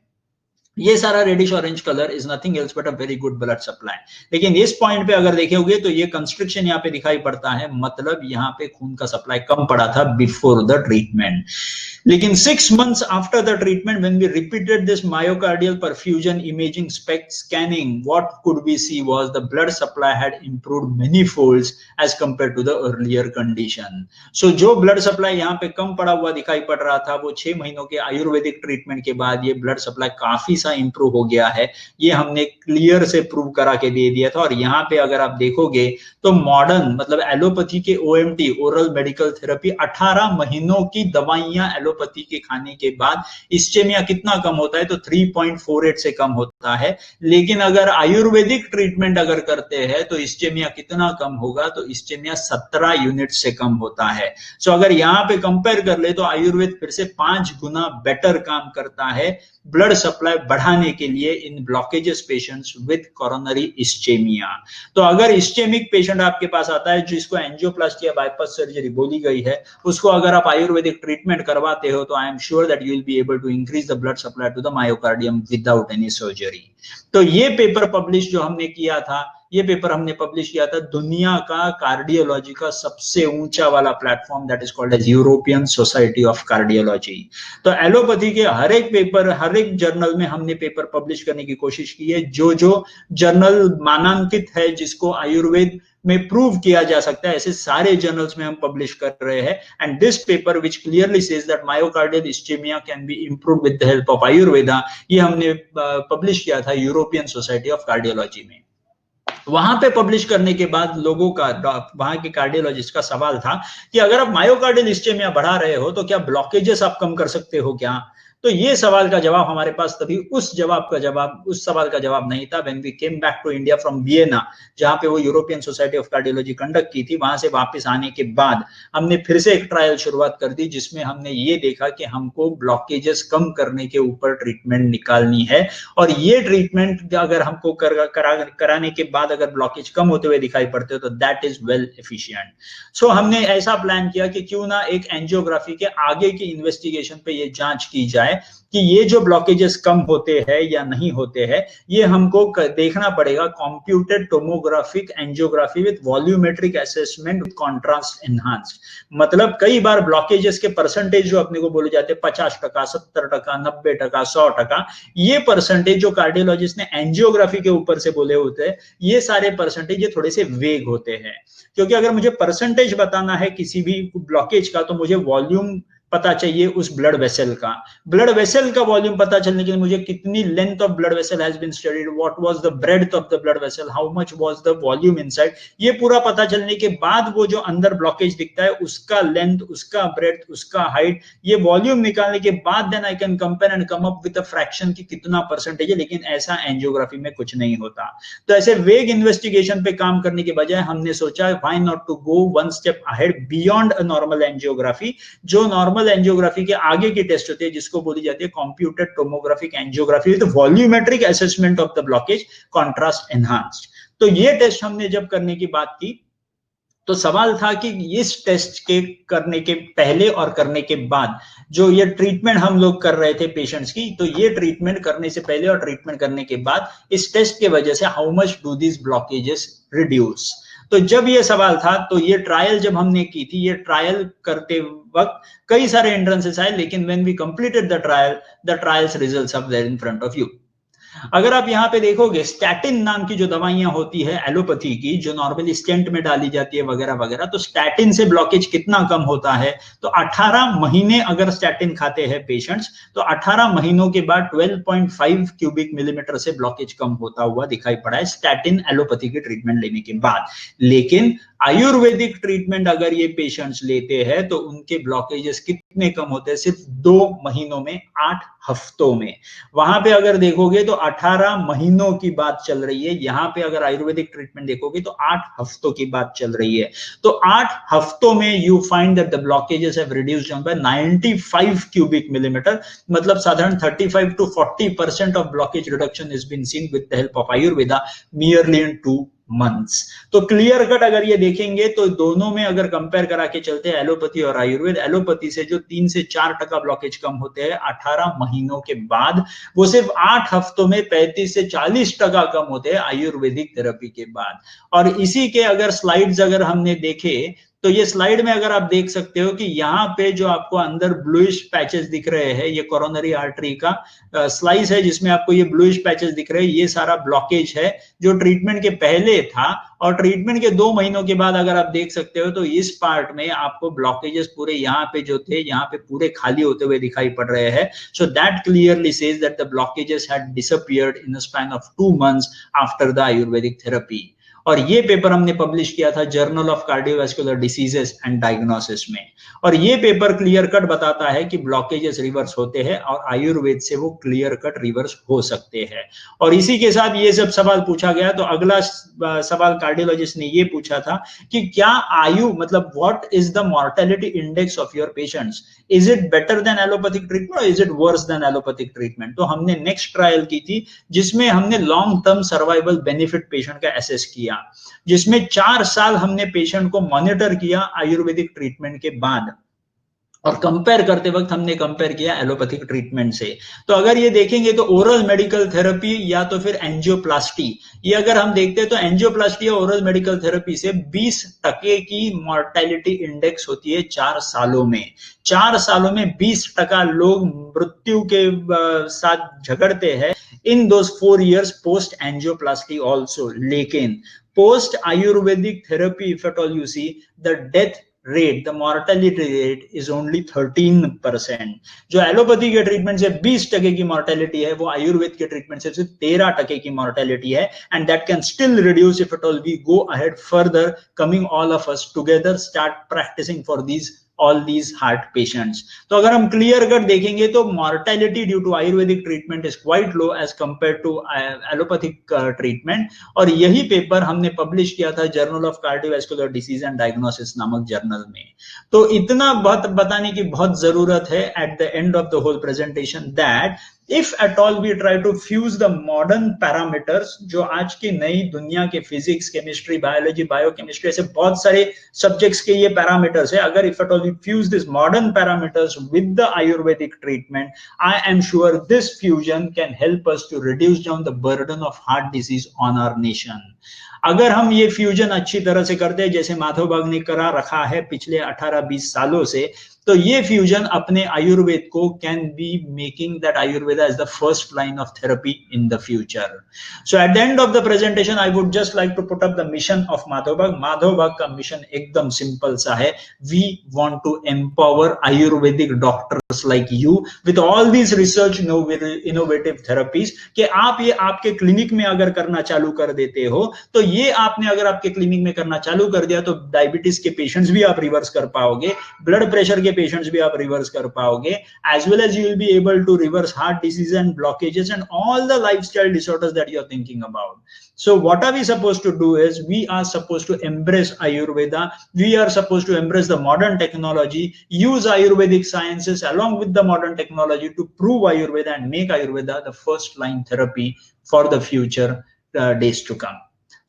ये सारा reddish orange colour is nothing else but a very good blood supply. लेकिन इस पॉइंट पे अगर देखोगे तो ये कंस्ट्रिक्शन यहाँ पे दिखाई पड़ता है, मतलब यहाँ पे खून का सप्लाई कम पड़ा था बिफोर द ट्रीटमेंट. लेकिन 6 months after the treatment, when we repeated this myocardial perfusion imaging SPECT scanning, what could we see was the blood supply had improved many folds as compared to the earlier condition. So जो blood supply यहाँ पे कम पड़ा हुआ दिखाई पड़ रहा था, वो 6 महीनों के आयुर्वेदिक ट्रीटमेंट के बाद ये ब्लड सप्लाई काफी सा इंप्रूव हो गया है। ये हमने क्लियर से प्रूव करा के दे दिया था। और यहाँ पे अगर आप देखोगे तो मॉडर्न मतलब एलोपैथी के OMT, ओरल मेडिकल थेरेपी, 18 महीनों की दवाइयां एलोपैथी के खाने के बाद इस्चेमिया कितना कम होता है, तो 3.48 से कम होता है। लेकिन अगर आयुर्वेदिक ट्रीटमेंट अगर करते हैं तो इस्चेमिया कितना कम होगा, तो इस्चेमिया 17 यूनिट से कम होता है। सो अगर यहाँ पे कंपेयर कर ले तो आयुर्वेद फिर से 5 गुना बेटर काम करता है ब्लड सप्लाई बढ़ाने के लिए इन blockages patients with coronary ischaemia. तो अगर इस्चेमिक पेशेंट आपके पास आता है जिसको एंजियोप्लास्टी या बाईपास सर्जरी बोली गई है, उसको अगर आप आयुर्वेदिक ट्रीटमेंट करवाते हो तो I am sure that you will be able to increase the blood supply to the myocardium without any surgery. तो ये पेपर पब्लिश जो हमने किया था, ये पेपर हमने पब्लिश किया था दुनिया का कार्डियोलॉजी का सबसे ऊंचा वाला platform, that is called as European society of cardiology. तो एलोपैथी के हर एक पेपर, हर एक जर्नल में हमने पेपर पब्लिश करने की कोशिश की है। जो जो जर्नल मानांकित है, जिसको आयुर्वेद में प्रूव किया जा सकता है, ऐसे सारे जर्नल्स में हम पब्लिश कर रहे हैं। And this paper which clearly says that myocardial ischaemia can be improved with the help of Ayurveda, ये हमने पब्लिश किया था यूरोपियन सोसाइटी ऑफ कार्डियोलॉजी में। वहां पे पब्लिश करने के बाद लोगों का, वहां के कार्डियोलॉजिस्ट का सवाल था कि अगर आप मायोकार्डियल इस्चेमिया बढ़ा रहे हो तो क्या ब्लॉकेजेस आप कम कर सकते हो क्या? तो ये सवाल का जवाब हमारे पास तभी उस सवाल का जवाब नहीं था। When we came back to India from Vienna, जहां पे वो European society of cardiology conduct की थी, वहां से वापस आने के बाद हमने फिर से एक ट्रायल शुरुआत कर दी, जिसमें हमने ये देखा कि हमको ब्लॉकेजेस कम करने के ऊपर ट्रीटमेंट निकालनी है। और ये ट्रीटमेंट अगर हमको कराने के बाद अगर ब्लॉकेज कम होते हुए दिखाई पड़ते हो तो दैट इज वेल एफिशिएंट। सो हमने ऐसा प्लान किया कि क्यों ना एक एंजियोग्राफी के आगे की इन्वेस्टिगेशन पे ये जांच की जाए कि ये जो ब्लॉकेजेस कम होते हैं या नहीं होते हैं, ये हमको देखना पड़ेगा computed tomographic angiography with volumetric assessment with contrast enhanced. मतलब कई बार ब्लॉकेजेस के परसेंटेज जो अपने को बोले जाते हैं 50%, 70%, 90%, 100%, ये परसेंटेज जो कार्डियोलॉजिस्ट ने एंजियोग्राफी के ऊपर से बोले होते हैं, ये सारे परसेंटेज ये थोड़े से वेग होते हैं। क्योंकि अगर मुझे परसेंटेज बताना है किसी भी ब्लॉकेज का, तो मुझे वॉल्यूम पता चाहिए उस ब्लड वेसल का। ब्लड वेसल का वॉल्यूम पता चलने के लिए मुझे कितनी length of blood vessel has been studied, what was the breadth of the blood vessel, how much was the volume inside, ये पूरा पता चलने के बाद वो जो अंदर ब्लॉकेज दिखता है उसका लेंथ, उसका ब्रेड्थ, उसका हाइट, ये वॉल्यूम निकालने के बाद then I can compare and come up with a fraction की कितना परसेंटेज है। लेकिन ऐसा एंजियोग्राफी में कुछ नहीं होता। तो ऐसे वेग इन्वेस्टिगेशन पे काम करने के बजाय हमने सोचा why not to go one step ahead beyond a normal angiography. जो नॉर्मल एंजियोग्राफी के आगे की टेस्ट होती है, जिसको बोली जाती है computed tomographic angiography with volumetric assessment of the blockage contrast enhanced. तो ये टेस्ट हमने जब करने की बात की तो सवाल था कि इस टेस्ट के करने के पहले और करने के बाद जो ये ट्रीटमेंट हम लोग कर रहे थे पेशेंट्स की, तो ये ट्रीटमेंट करने से पहले और ट्रीटमेंट करने के बाद इस टेस्ट के वजह से how much do this blockages reduce. तो जब ये सवाल था तो ये ट्रायल जब हमने की थी, ये ट्रायल करते वक्त कई सारे एंट्रेंसेस आए, लेकिन when we completed the trials results are there in front of you. अगर आप यहाँ पे देखोगे, स्टैटिन नाम की जो दवाइयां होती है एलोपैथी की, जो नॉर्मली स्टेंट में डाली जाती है वगैरह वगैरह, तो स्टैटिन से ब्लॉकेज कितना कम होता है, तो 18 महीने अगर स्टैटिन खाते हैं पेशेंट्स, तो 18 महीनों के बाद 12.5 क्यूबिक मिलीमीटर से ब्लॉकेज कम होता हुआ दिखाई पड़ा है स्टैटिन एलोपैथी की ट्रीटमेंट लेने के बाद। लेकिन आयुर्वेदिक ट्रीटमेंट अगर ये पेशेंट्स लेते हैं तो उनके ब्लॉकेजेस कितने कम होते हैं, सिर्फ 2 महीनों में, 8 हफ्तों में। वहां पे अगर देखोगे तो 18 महीनों की बात चल रही है, यहाँ पे अगर आयुर्वेदिक ट्रीटमेंट देखोगे तो 8 हफ्तों की बात चल रही है। तो 8 हफ्तों में you find that the blockages have reduced by 95 cubic millimetre. मतलब साधारण 35 to 40% of blockage reduction is been seen with the help of ayurveda merely in 2 months। तो क्लियर कट अगर ये देखेंगे तो दोनों में अगर कंपेयर करा के चलते हैं एलोपैथी और आयुर्वेद, एलोपैथी से जो 3 से 4% ब्लॉकेज कम होते हैं 18 महीनों के बाद, वो सिर्फ 8 हफ्तों में 35 से 40% कम होते हैं आयुर्वेदिक थेरेपी के बाद। और इसी के अगर स्लाइड्स अगर हमने देखे तो ये स्लाइड में अगर आप देख सकते हो कि यहाँ पे जो आपको अंदर ब्लूइश पैचेस दिख रहे हैं, ये कोरोनरी आर्टरी का स्लाइस है जिसमें आपको ये ब्लूइश पैचेस दिख रहे हैं, ये सारा ब्लॉकेज है जो ट्रीटमेंट के पहले था, और ट्रीटमेंट के 2 महीनों के बाद अगर आप देख सकते हो तो इस पार्ट में आपको ब्लॉकेजेस पूरे यहाँ पे जो थे, यहाँ पे पूरे खाली होते हुए दिखाई पड़ रहे हैं. So that clearly says that the blockages had disappeared in a span of 2 months after the Ayurvedic therapy. और ये पेपर हमने पब्लिश किया था journal of cardiovascular diseases and diagnosis में, और ये पेपर क्लियर कट बताता है कि ब्लॉकेजेस रिवर्स होते हैं और आयुर्वेद से वो क्लियर कट रिवर्स हो सकते हैं. और इसी के साथ ये सब सवाल पूछा गया, तो अगला सवाल कार्डियोलॉजिस्ट ने ये पूछा था कि क्या आयु मतलब what is the mortality index of your patients, is it better than allopathic treatment और is it worse than allopathic treatment. तो हमने नेक्स्ट ट्रायल की थी जिसमें हमने long term survival benefit patient का एसेस किया, जिसमें 4 साल हमने पेशेंट को मॉनिटर किया आयुर्वेदिक ट्रीटमेंट के बाद, और कंपेयर करते वक्त हमने कंपेयर किया एलोपैथिक ट्रीटमेंट से. तो अगर ये देखेंगे तो ओरल मेडिकल थेरेपी या तो फिर एंजियोप्लास्टी, ये अगर हम देखते हैं तो एंजियोप्लास्टी या ओरल मेडिकल थेरेपी से 20% की मॉर्टेलिटी इंडेक्स होती है 4 सालों में. 4 सालों में 20% लोग मृत्यु के साथ झगड़ते हैं in those 4 years post angioplasty also. लेकिन post Ayurvedic therapy if at all you see the death rate, the mortality rate is only 13%. जो एलोपैथी के ट्रीटमेंट से 20% की मॉर्टेलिटी है, वो आयुर्वेद के ट्रीटमेंट से सिर्फ 13% की मॉर्टेलिटी है. And that can still reduce if at all we go ahead further, coming all of us together start practising for these all these heart patients. तो अगर हम क्लियर कट देखेंगे तो mortality due to Ayurvedic treatment is quite low as compared to allopathic treatment. और यही paper हमने publish किया था journal of cardiovascular disease and diagnosis नामक जर्नल में. तो इतना बात बताने की बहुत जरूरत है at the end of the whole presentation that if at all we try to fuse the modern parameters, जो आज की नई दुनिया के फिजिक्स, केमिस्ट्री, बायोलॉजी, बायोकेमिस्ट्री, ऐसे बहुत सारे सब्जेक्ट्स के ये पैरामीटर्स है, अगर if at all we fuse this modern parameters with the ayurvedic treatment, I am sure this fusion can help us to reduce down the burden of heart disease on our nation. अगर हम ये fusion अच्छी तरह से करते हैं जैसे माधव बाग ने करा रखा है पिछले 18-20 सालों से, तो ये फ्यूजन अपने आयुर्वेद को can be making that Ayurveda is the first line of therapy in the future. So at the end of the presentation I would just like to put up the mission of Madhavbaug. Madhavbaug का mission एकदम simple सा है. We want to empower Ayurvedic doctors like you with all these research innovative therapies, कि आप ये आपके clinic में अगर करना चालू कर देते हो, तो ये आपने अगर आपके क्लिनिक में करना चालू कर दिया तो डायबिटीज के पेशेंट्स भी आप रिवर्स कर पाओगे, ब्लड प्रेशर के पेशेंट्स भी आप रिवर्स कर पाओगे, as well as you will be able to reverse heart disease and blockages and all the lifestyle disorders that you are thinking about. So what are we supposed to do is we are supposed to embrace Ayurveda, we are supposed to embrace the modern technology, use Ayurvedic sciences along with the modern technology to prove Ayurveda and make Ayurveda the first line therapy for the future days to come.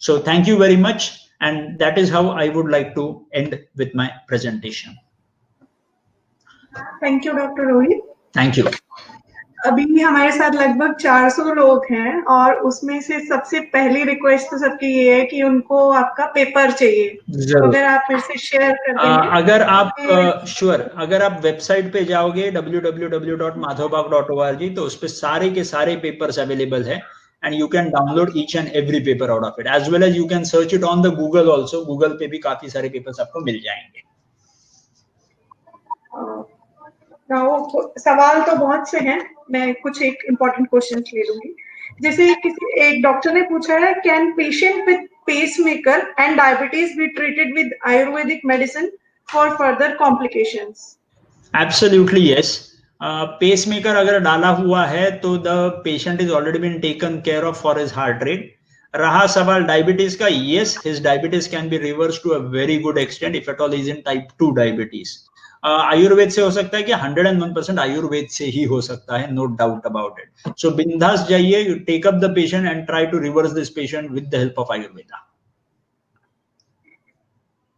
So thank you very much, and that is how I would like to end with my presentation. Thank you doctor Rohit. Thank you. अभी हमारे साथ लगभग 400 लोग हैं और उसमें से सबसे पहली रिक्वेस्ट तो सबकी ये है कि उनको आपका पेपर चाहिए. अगर आप फिर से शेयर कर देंगे. अगर आप अगर आप वेबसाइट पे जाओगे www.madhavbag.org तो उस पे सारे के सारे पेपर्स अवेलेबल है, and you can download each and every paper out of it, as well as you can search it on the Google also. Google पे भी काफी सारे पेपर्स आपको मिल जाएंगे. सवाल तो बहुत से हैं, मैं कुछ एक इम्पोर्टेंट क्वेश्चंस ले लूंगी. जैसे एक डॉक्टर ने पूछा है, can patient with pacemaker and diabetes be treated with Ayurvedic medicine for further complications? Absolutely yes. Pacemaker अगर डाला हुआ है तो the patient is already been taken care of for his heart rate. रहा सवाल डायबिटीज का, yes, his diabetes can be reverse to a very good extent if at all is in type 2 diabetes. Ayurveda से हो सकता है कि 101% आयुर्वेद से ही हो सकता है, no doubt about it. So बिंदास जाइए, you take up the patient and try to reverse this patient with the help of Ayurveda.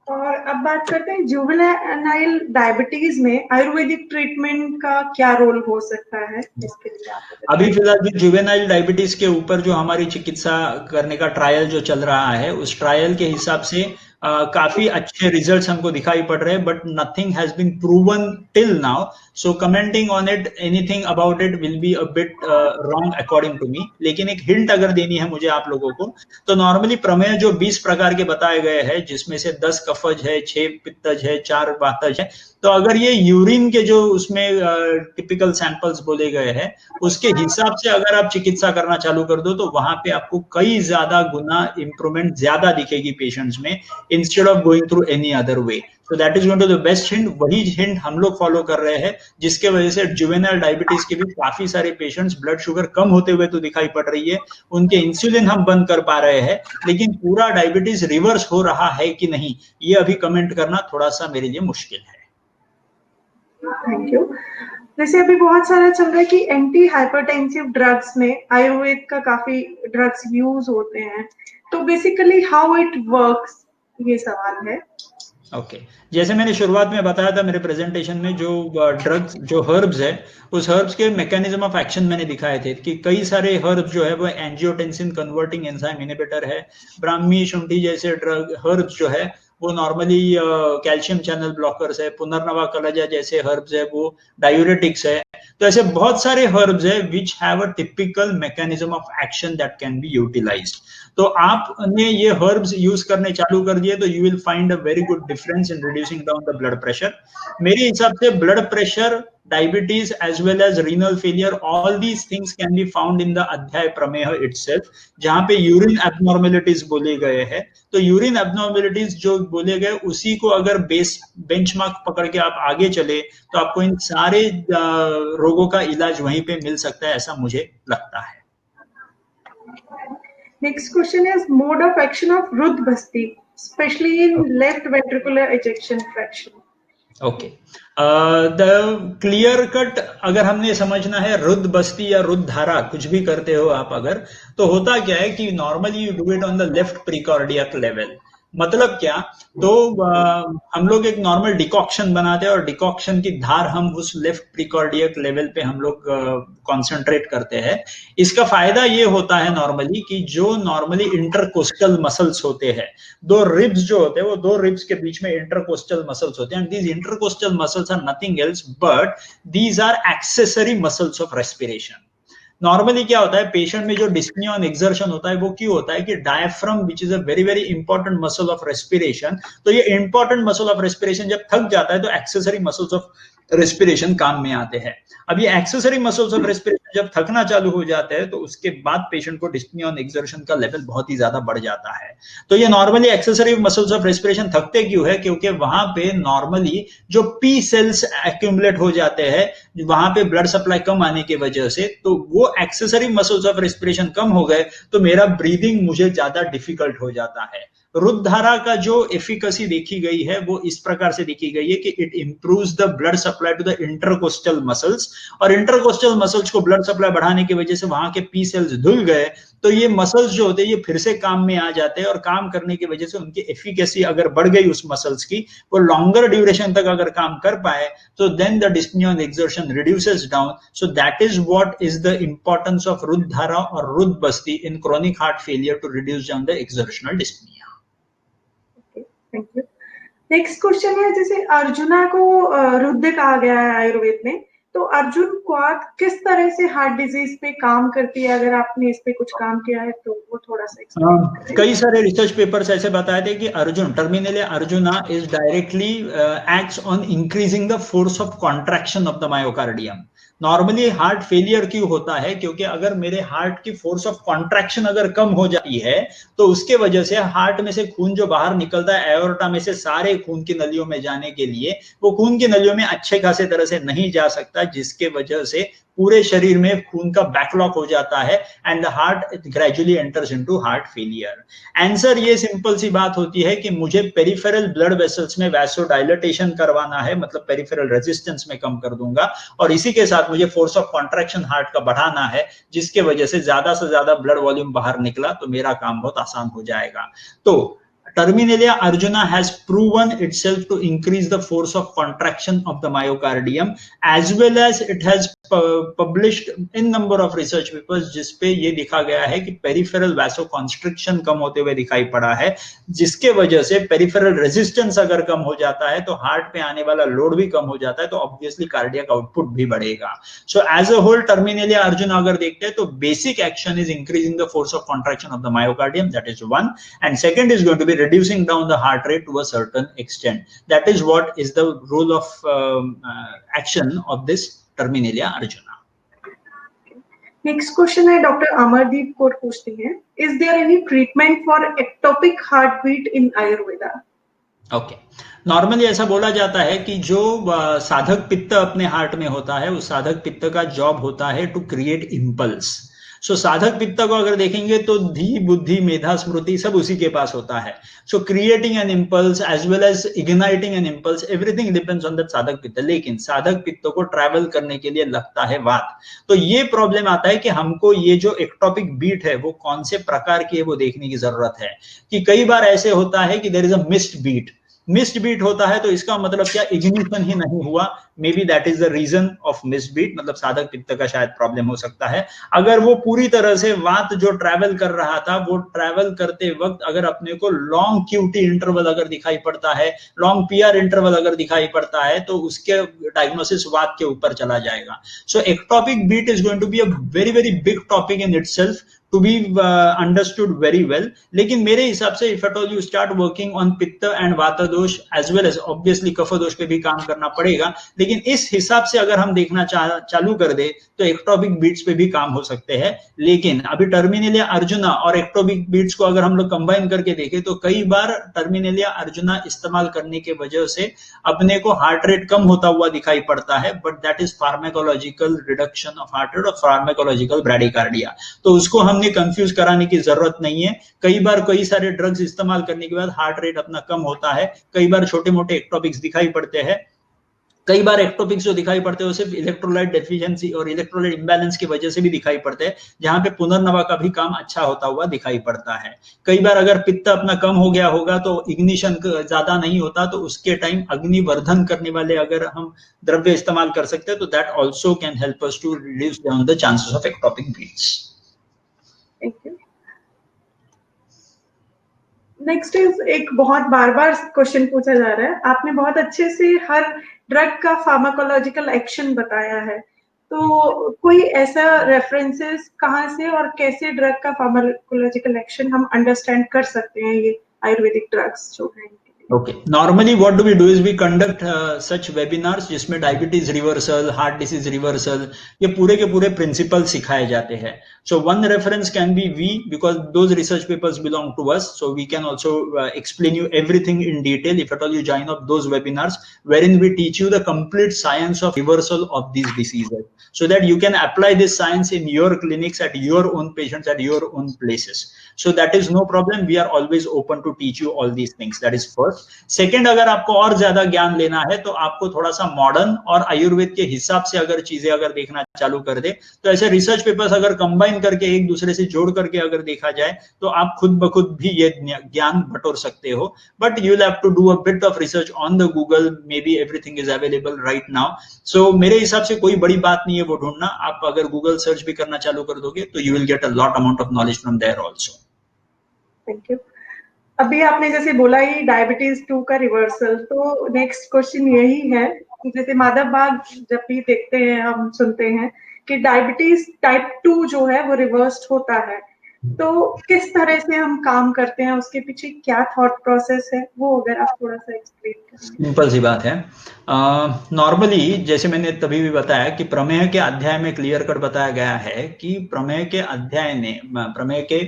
और अब बात करते हैं जुवेनाइल डायबिटीज में आयुर्वेदिक ट्रीटमेंट का क्या रोल हो सकता है इसके लिए आप बताइए. अभी फिलहाल जो जुवेनाइल डायबिटीज के ऊपर जो हमारी चिकित्सा करने का ट्रायल जो चल रहा है, उस ट्रायल के हिसाब से काफी अच्छे रिजल्ट्स हमको दिखाई पड़ रहे हैं, but nothing has been proven till now, so commenting on it, anything about it will be a bit wrong according to me. लेकिन एक हिंट अगर देनी है मुझे आप लोगों को, तो नॉर्मली प्रमेय जो 20 प्रकार के बताए गए हैं, जिसमें से 10 कफज है, 6 पित्तज है, 4 वातज है, तो अगर ये यूरिन के जो उसमें टिपिकल सैंपल्स बोले गए हैं, उसके हिसाब से अगर आप चिकित्सा करना चालू कर दो, तो वहां पे आपको कई ज्यादा गुना इंप्रूवमेंट ज्यादा दिखेगी पेशेंट्स में, instead of going through any other way. So that is going to the best hint. वही हिंट हम लोग फॉलो कर रहे हैं, जिसके वजह से जुवेनाइल डायबिटीज के भी काफी सारे पेशेंट्स ब्लड शुगर कम होते हुए तो दिखाई पड़ रही है, उनके इंसुलिन हम बंद कर पा रहे हैं, लेकिन पूरा डायबिटीज रिवर्स हो रहा है कि नहीं, ये अभी कमेंट करना थोड़ा सा मेरे लिए मुश्किल है। Thank you. वैसे अभी बहुत सारा चल रहा है कि एंटी हाइपरटेंसिव ड्रग्स में आयुर्वेद का काफी ड्रग्स यूज होते हैं, तो बेसिकली हाउ इट वर्क्स, ये सवाल है। ओके, जैसे मैंने शुरुआत में बताया था मेरे प्रेजेंटेशन में, जो ड्रग्स, जो हर्ब्स है, उस हर्ब्स के मैकेनिज्म ऑफ एक्शन मैंने दिखाए थे कि कई सारे हर्ब्स जो है वो एंजियोटेंसिन कन्वर्टिंग एंजाइम इनहिबिटर है, ब्राह्मी शुंठी जैसे ड्रग हर्ब्स जो है वो नॉर्मली कैल्शियम चैनल ब्लॉकर्स है, पुनर्नवा कलजा जैसे हर्ब्स है वो डायूरेटिक्स है। तो ऐसे बहुत सारे हर्ब्स है which have a typical mechanism of action that can be utilised. तो आपने ये हर्ब्स यूज करने चालू कर दिए तो you will find a very good difference in reducing down the blood pressure. मेरे हिसाब से blood pressure, diabetes as well as renal failure, all these things can be found in the अध्याय प्रमेय itself, जहां पे यूरिन एब्नॉर्मेलिटीज बोले गए हैं। तो यूरिन एब्नॉर्मेलिटीज जो बोले गए उसी को अगर बेंचमार्क पकड़ के आप आगे चले तो आपको इन सारे रोगों का इलाज वहीं पे मिल सकता है, ऐसा मुझे लगता है। Next question is mode of action of Rudbasti, especially in left ventricular ejection fraction. Okay, the clear cut अगर हमने समझना है रुद्ध बस्ती या रुद्ध धारा, कुछ भी करते हो आप अगर, तो होता क्या है कि normally you do it on the left precordial level. मतलब क्या, तो हम लोग एक नॉर्मल डिकॉक्शन बनाते हैं और डिकॉक्शन की धार हम उस लेफ्ट प्रीकॉर्डियक लेवल पे हम लोग कॉन्सेंट्रेट करते हैं। इसका फायदा ये होता है नॉर्मली कि जो नॉर्मली इंटरकोस्टल मसल्स होते हैं, दो रिब्स जो होते हैं, वो दो रिब्स के बीच में इंटरकोस्टल मसल्स होते हैं, and these intercostal muscles are nothing else but these are accessory muscles of respiration. Normally क्या होता है, पेशेंट में जो डिस्पनी ऑन एक्सर्शन होता है वो क्यों होता है कि diaphragm which is a very very important muscle of respiration, तो ये इंपॉर्टेंट मसल ऑफ रेस्पिरेशन जब थक जाता है तो एक्सेसरी मसल्स ऑफ रेस्पिरेशन काम में आते हैं। अब ये एक्सेसरी मसल्स ऑफ रेस्पिरेशन जब थकना चालू हो जाते हैं तो उसके बाद पेशेंट को डिस्पनी ऑन एक्सर्शन का लेवल बहुत ही ज्यादा बढ़ जाता है। तो ये normally accessory muscles of respiration थकते क्यों है, क्योंकि वहां पे नॉर्मली जो पी सेल्स एक्यूमुलेट हो जाते हैं, वहां पे ब्लड सप्लाई कम आने की वजह से, तो वो एक्सेसरी मसल्स ऑफ रेस्पिरेशन कम हो गए तो मेरा ब्रीदिंग मुझे ज्यादा डिफिकल्ट हो जाता है। रुद्ध धारा का जो एफिकेसी देखी गई है वो इस प्रकार से देखी गई है कि it improves the blood supply to the intercostal muscles, और इंटरकोस्टल मसल्स को ब्लड सप्लाई बढ़ाने की वजह से वहां के पी सेल्स धुल गए, तो ये मसल्स जो होते हैं ये फिर से काम में आ जाते हैं, और काम करने की वजह से उनकी एफिकेसी अगर बढ़ गई उस मसल्स की, वो लॉन्गर ड्यूरेशन तक अगर काम कर पाए, तो then the dyspnoea on exertion reduces down. So that is what is the importance of Ruddha Dhara और Ruddha Basti in chronic heart failure to reduce down the exertional dyspnoea. Thank you. Next question है, जैसे अर्जुना को रुद्ध कहा गया है आयुर्वेद में, तो अर्जुन क्वाथ किस तरह से हार्ट डिजीज पे काम करती है? अगर आपने इस पे कुछ काम किया है तो वो थोड़ा सा कई सारे रिसर्च पेपर्स ऐसे बताए थे कि Arjun, terminally arjuna is directly acts on increasing the force of contraction of the myocardium. Normally heart failure क्यों होता है, क्योंकि अगर मेरे हार्ट की फोर्स ऑफ कॉन्ट्रैक्शन अगर कम हो जाती है तो उसके वजह से हार्ट में से खून जो बाहर निकलता है एओर्टा में से सारे खून की नलियों में जाने के लिए, वो खून की नलियों में अच्छे खासे तरह से नहीं जा सकता, जिसके वजह से पूरे शरीर में खून का बैकलॉग हो जाता है and the heart gradually enters into heart failure. Answer ये सिंपल सी बात होती है कि मुझे पेरिफेरल ब्लड वेसल्स में वैसोडाइलेटेशन करवाना है, मतलब पेरिफेरल रेजिस्टेंस में कम कर दूंगा, और इसी के साथ मुझे फोर्स ऑफ कॉन्ट्रैक्शन हार्ट का बढ़ाना है, जिसके वजह से ज्यादा ब्लड वॉल्यूम बाहर निकला तो मेरा काम बहुत आसान हो जाएगा। तो Terminalia arjuna has proven itself to increase the force of contraction of the myocardium, as well as it has published in number of research papers जिसपे ये दिखा गया है कि पेरिफेरल vasoconstriction कम होते हुए दिखाई पड़ा है, जिसके वजह से पेरिफेरल रेजिस्टेंस अगर कम हो जाता है तो हार्ट पे आने वाला लोड भी कम हो जाता है, तो ऑब्वियसली कार्डियक आउटपुट भी बढ़ेगा. So as a whole Terminalia arjuna अगर देखते हैं तो basic action is increasing the force of contraction of the myocardium, that is one, and second is going to be reducing down the heart rate to a certain extent. That is what is the role of action of this Terminalia arjuna. Next question है doctor Amardeep Kaur पूछते हैं, is there any treatment for ectopic heart beat in Ayurveda? Okay, normally ऐसा बोला जाता है कि जो साधक पित्त अपने हार्ट में होता है, उस साधक पित्त का जॉब होता है टू क्रिएट इम्पल्स. सो साधक पित्त को अगर देखेंगे तो धी, बुद्धि, मेधा, स्मृति सब उसी के पास होता है. So creating an impulse as well as igniting an impulse, everything depends on that साधक पित्त. लेकिन साधक पित्त को ट्रैवल करने के लिए लगता है वात. तो ये प्रॉब्लम आता है कि हमको ये जो एक्टोपिक बीट है वो कौन से प्रकार की है वो देखने की जरूरत है. कि कई बार ऐसे होता है कि there is a missed beat. Missed beat होता है तो इसका मतलब क्या, इग्निशन ही नहीं हुआ. Maybe that is the reason of missed beat, मतलब साधक पित्त का शायद प्रॉब्लम हो सकता है. अगर वो पूरी तरह से वात जो ट्रैवल कर रहा था वो ट्रैवल करते वक्त अगर अपने को लॉन्ग क्यूटी इंटरवल अगर दिखाई पड़ता है, लॉन्ग पीआर इंटरवल अगर दिखाई पड़ता है, तो उसके डायग्नोसिस वात के ऊपर चला जाएगा. So ectopic beat is going to be a very very big topic in itself to be understood very well. लेकिन मेरे हिसाब से if at all you start working on पित्त and वाता दोष as well as obviously कफ दोष पे भी काम करना पड़ेगा. लेकिन इस हिसाब से अगर हम देखना चालू कर दे तो एक्टोपिक बीट्स पे भी काम हो सकते हैं. लेकिन अभी टर्मिनेलिया अर्जुना और एक्टोपिक बीट्स को अगर हम लोग कंबाइन करके देखें तो कई बार टर्मिनेलिया अर्जुना इस्तेमाल करने के वजह से अपने को हार्ट रेट कम होता हुआ दिखाई पड़ता है, but that is pharmacological reduction of heart rate और फार्माकोलॉजिकल ब्रैडिकार्डिया. तो उसको हमने कंफ्यूज कराने की जरूरत नहीं है. कई बार कई सारे ड्रग्स इस्तेमाल करने के बाद हार्ट रेट अपना कम होता है. कई बार छोटे मोटे एक्टोपिक्स दिखाई पड़ते हैं. कई बार एक्टोपिक्स जो दिखाई पड़ते हैं वो सिर्फ इलेक्ट्रोलाइट डेफिशिएंसी और इलेक्ट्रोलाइट इंबैलेंस की वजह से भी दिखाई पड़ते हैं, जहां पे पुनर्नवा का भी काम अच्छा होता हुआ दिखाई पड़ता है. कई बार अगर पित्त अपना कम हो गया होगा तो इग्निशन ज्यादा नहीं होता, तो उसके टाइम अग्निवर्धन करने वाले अगर हम द्रव्य इस्तेमाल कर सकते हैं तो that also can help us to reduce down the chances of ectopic beats. Next is एक बहुत बार क्वेश्चन पूछा जा रहा है, आपने बहुत अच्छे से हर ड्रग का फार्माकोलॉजिकल एक्शन बताया है, तो कोई ऐसा रेफरेंसेस कहाँ से और कैसे ड्रग का फार्माकोलॉजिकल एक्शन हम अंडरस्टैंड कर सकते हैं ये आयुर्वेदिक ड्रग्स जो है? Okay. Normally, what do? We conduct such webinars जिसमें diabetes reversal, heart disease reversal, ये पूरे के पूरे प्रिंसिपल सिखाए जाते हैं. So one reference can be we, because those research papers belong to us. So we can also explain you everything in detail if at all you join up those webinars, wherein we teach you the complete science of reversal of these diseases, so that you can apply this science in your clinics at your own patients at your own places. So that is no problem. We are always open to teach you all these things. That is first. Second, अगर आपको और ज्यादा ज्ञान लेना है तो आपको थोड़ा सा मॉडर्न और आयुर्वेद के हिसाब से अगर चीजें अगर देखना चालू कर दे तो ऐसे रिसर्च पेपर्स अगर कंबाइन करके एक दूसरे से जोड़ करके अगर देखा जाए तो आप खुद ब खुद भी ये ज्ञान बटोर सकते हो. But you will have to do a bit of research on the Google. Maybe everything is available right now. So मेरे हिसाब से कोई बड़ी बात नहीं है वो ढूंढना. आप अगर गूगल सर्च भी करना चालू कर दोगे तो you will get a lot amount of knowledge from there also. Thank you. अभी आपने जैसे बोला ही डायबिटीज 2 का रिवर्सल, तो नेक्स्ट क्वेश्चन यही है कि जैसे माधव बाग जब भी देखते हैं हम सुनते हैं कि डायबिटीज टाइप 2 जो है वो रिवर्स्ड होता है, तो किस तरह से हम काम करते हैं, उसके पीछे क्या थॉट प्रोसेस है, वो अगर आप थोड़ा सा एक्सप्लेन करें. सिंपल सी बात है. नॉर्मली जैसे मैंने तभी भी बताया कि प्रमेय के अध्याय में क्लियर कट बताया गया है कि प्रमेय के अध्याय ने, प्रमेय के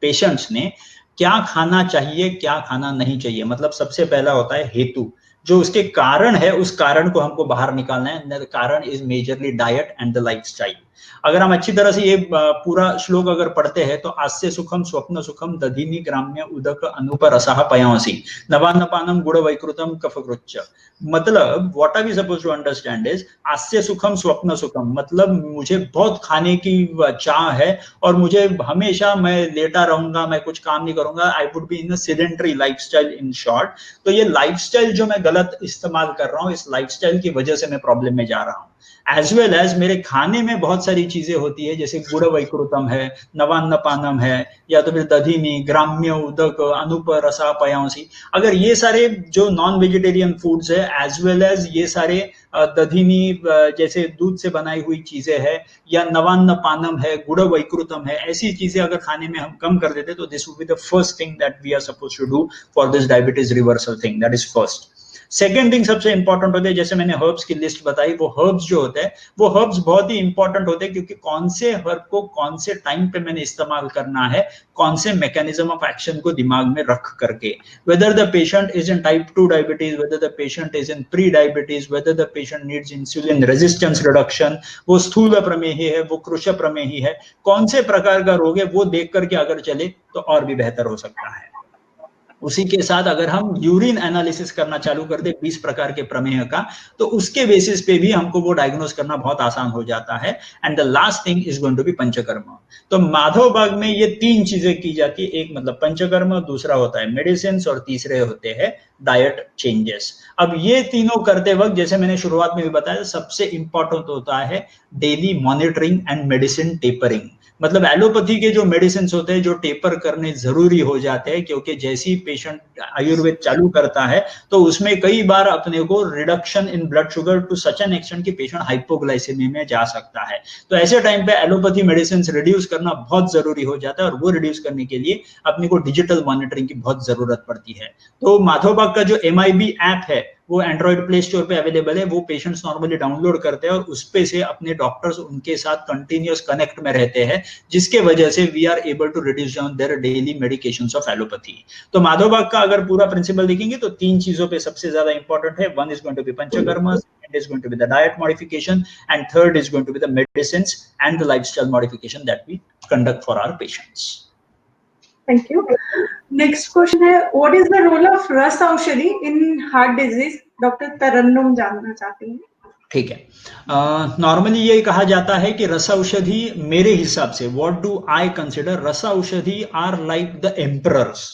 पेशेंट्स ने क्या खाना चाहिए क्या खाना नहीं चाहिए, मतलब सबसे पहला होता है हेतु, जो उसके कारण है उस कारण को हमको बाहर निकालना है. द कारण is majorly diet and the lifestyle. अगर हम अच्छी तरह से ये पूरा श्लोक अगर पढ़ते हैं तो आस्य सुखम स्वप्न सुखम दधिनी ग्राम्य उदक अनुप रसः पयांसी नवान्नपानम गुड़ वैकृतम कफकृच्च। मतलब what are we suppose to understand is आस्य सुखम स्वप्न सुखम, मतलब मुझे बहुत खाने की चाह है और मुझे हमेशा मैं लेटा रहूंगा, मैं कुछ काम नहीं करूंगा, I would be in a sedentary lifestyle in short. तो ये लाइफस्टाइल जो मैं गलत इस्तेमाल कर रहा हूँ, इस लाइफस्टाइल की वजह से मैं प्रॉब्लम में जा रहा हूँ। एज वेल एज मेरे खाने में बहुत सारी चीजें होती है, जैसे गुड़ वैकृतम है, नवान्नपानम है, या तो फिर दधिनी ग्राम्य उदक अनुप रसा पयांसी। अगर ये सारे जो नॉन वेजिटेरियन फूड्स है एज वेल एज ये सारे दधिनी जैसे दूध से बनाई हुई चीजें है, या नवान्नपानम है, गुड़ वैकृतम है, ऐसी चीजें अगर खाने में हम कम कर देते तो this would be the first thing that we are suppose to do for this diabetes reversal thing, that is first. Second thing सबसे इंपॉर्टेंट होते हैं, जैसे मैंने हर्ब्स की लिस्ट बताई, वो हर्ब्स जो होते हैं वो हर्ब्स बहुत ही इंपॉर्टेंट होते हैं, क्योंकि कौन से हर्ब को कौन से टाइम पे मैंने इस्तेमाल करना है, कौन से मैकेनिज्म ऑफ एक्शन को दिमाग में रख करके, whether the patient is in type 2 diabetes, whether the patient is in pre diabetes, whether the patient needs insulin resistance reduction, वो स्थूल प्रमेही है, वो कृश प्रमेही है, कौन से प्रकार का रोग है, वो देख करके अगर चले तो और भी बेहतर हो सकता है। उसी के साथ अगर हम यूरिन एनालिसिस करना चालू कर दे 20 प्रकार के प्रमेह का, तो उसके बेसिस पे भी हमको वो डायग्नोस करना बहुत आसान हो जाता है। And the last thing is going to be Panchakarma. तो माधव बाग में ये 3 चीजें की जाती है, एक मतलब पंचकर्म, दूसरा होता है मेडिसिन, और तीसरे होते हैं डाइट चेंजेस। अब ये तीनों करते वक्त जैसे मैंने शुरुआत में भी बताया, सबसे इंपॉर्टेंट होता है daily monitoring and medicine tapering. मतलब एलोपैथी के जो मेडिसिन होते हैं जो टेपर करने जरूरी हो जाते हैं, क्योंकि जैसे ही पेशेंट आयुर्वेद चालू करता है तो उसमें कई बार अपने को reduction in blood sugar to such an extent कि पेशेंट हाइपोग्लाइसेमी में जा सकता है। तो ऐसे टाइम पे एलोपैथी मेडिसिन रिड्यूस करना बहुत जरूरी हो जाता है, और वो रिड्यूस करने के लिए अपने को डिजिटल मॉनिटरिंग की बहुत जरूरत पड़ती है। तो माधवबाग का जो MIB ऐप है वो एंड्रॉइड प्ले स्टोर पे अवेलेबल है, वो पेशेंट्स नॉर्मली डाउनलोड करते हैं और उस पे से अपने डॉक्टर्स उनके साथ कंटिन्यूअस कनेक्ट में रहते हैं, जिसके वजह से we are able to reduce down their daily medications of allopathy. तो माधवबाग का अगर पूरा प्रिंसिपल देखेंगे तो 3 चीजों पे सबसे ज्यादा इंपॉर्टेंट है। One is going to be Panchakarma, second is going to be the diet modification, and third is going to be the medicines and the lifestyle modification that we conduct for our patients. Thank you. Next question है, what is the role of रस औषधि in heart disease? Doctor तरन्नुम जानना चाहती हैं। ठीक है, normally ये कहा जाता है कि रस औषधि, मेरे हिसाब से व्हाट डू आई कंसिडर, रस औषधि आर लाइक द एम्परर्स।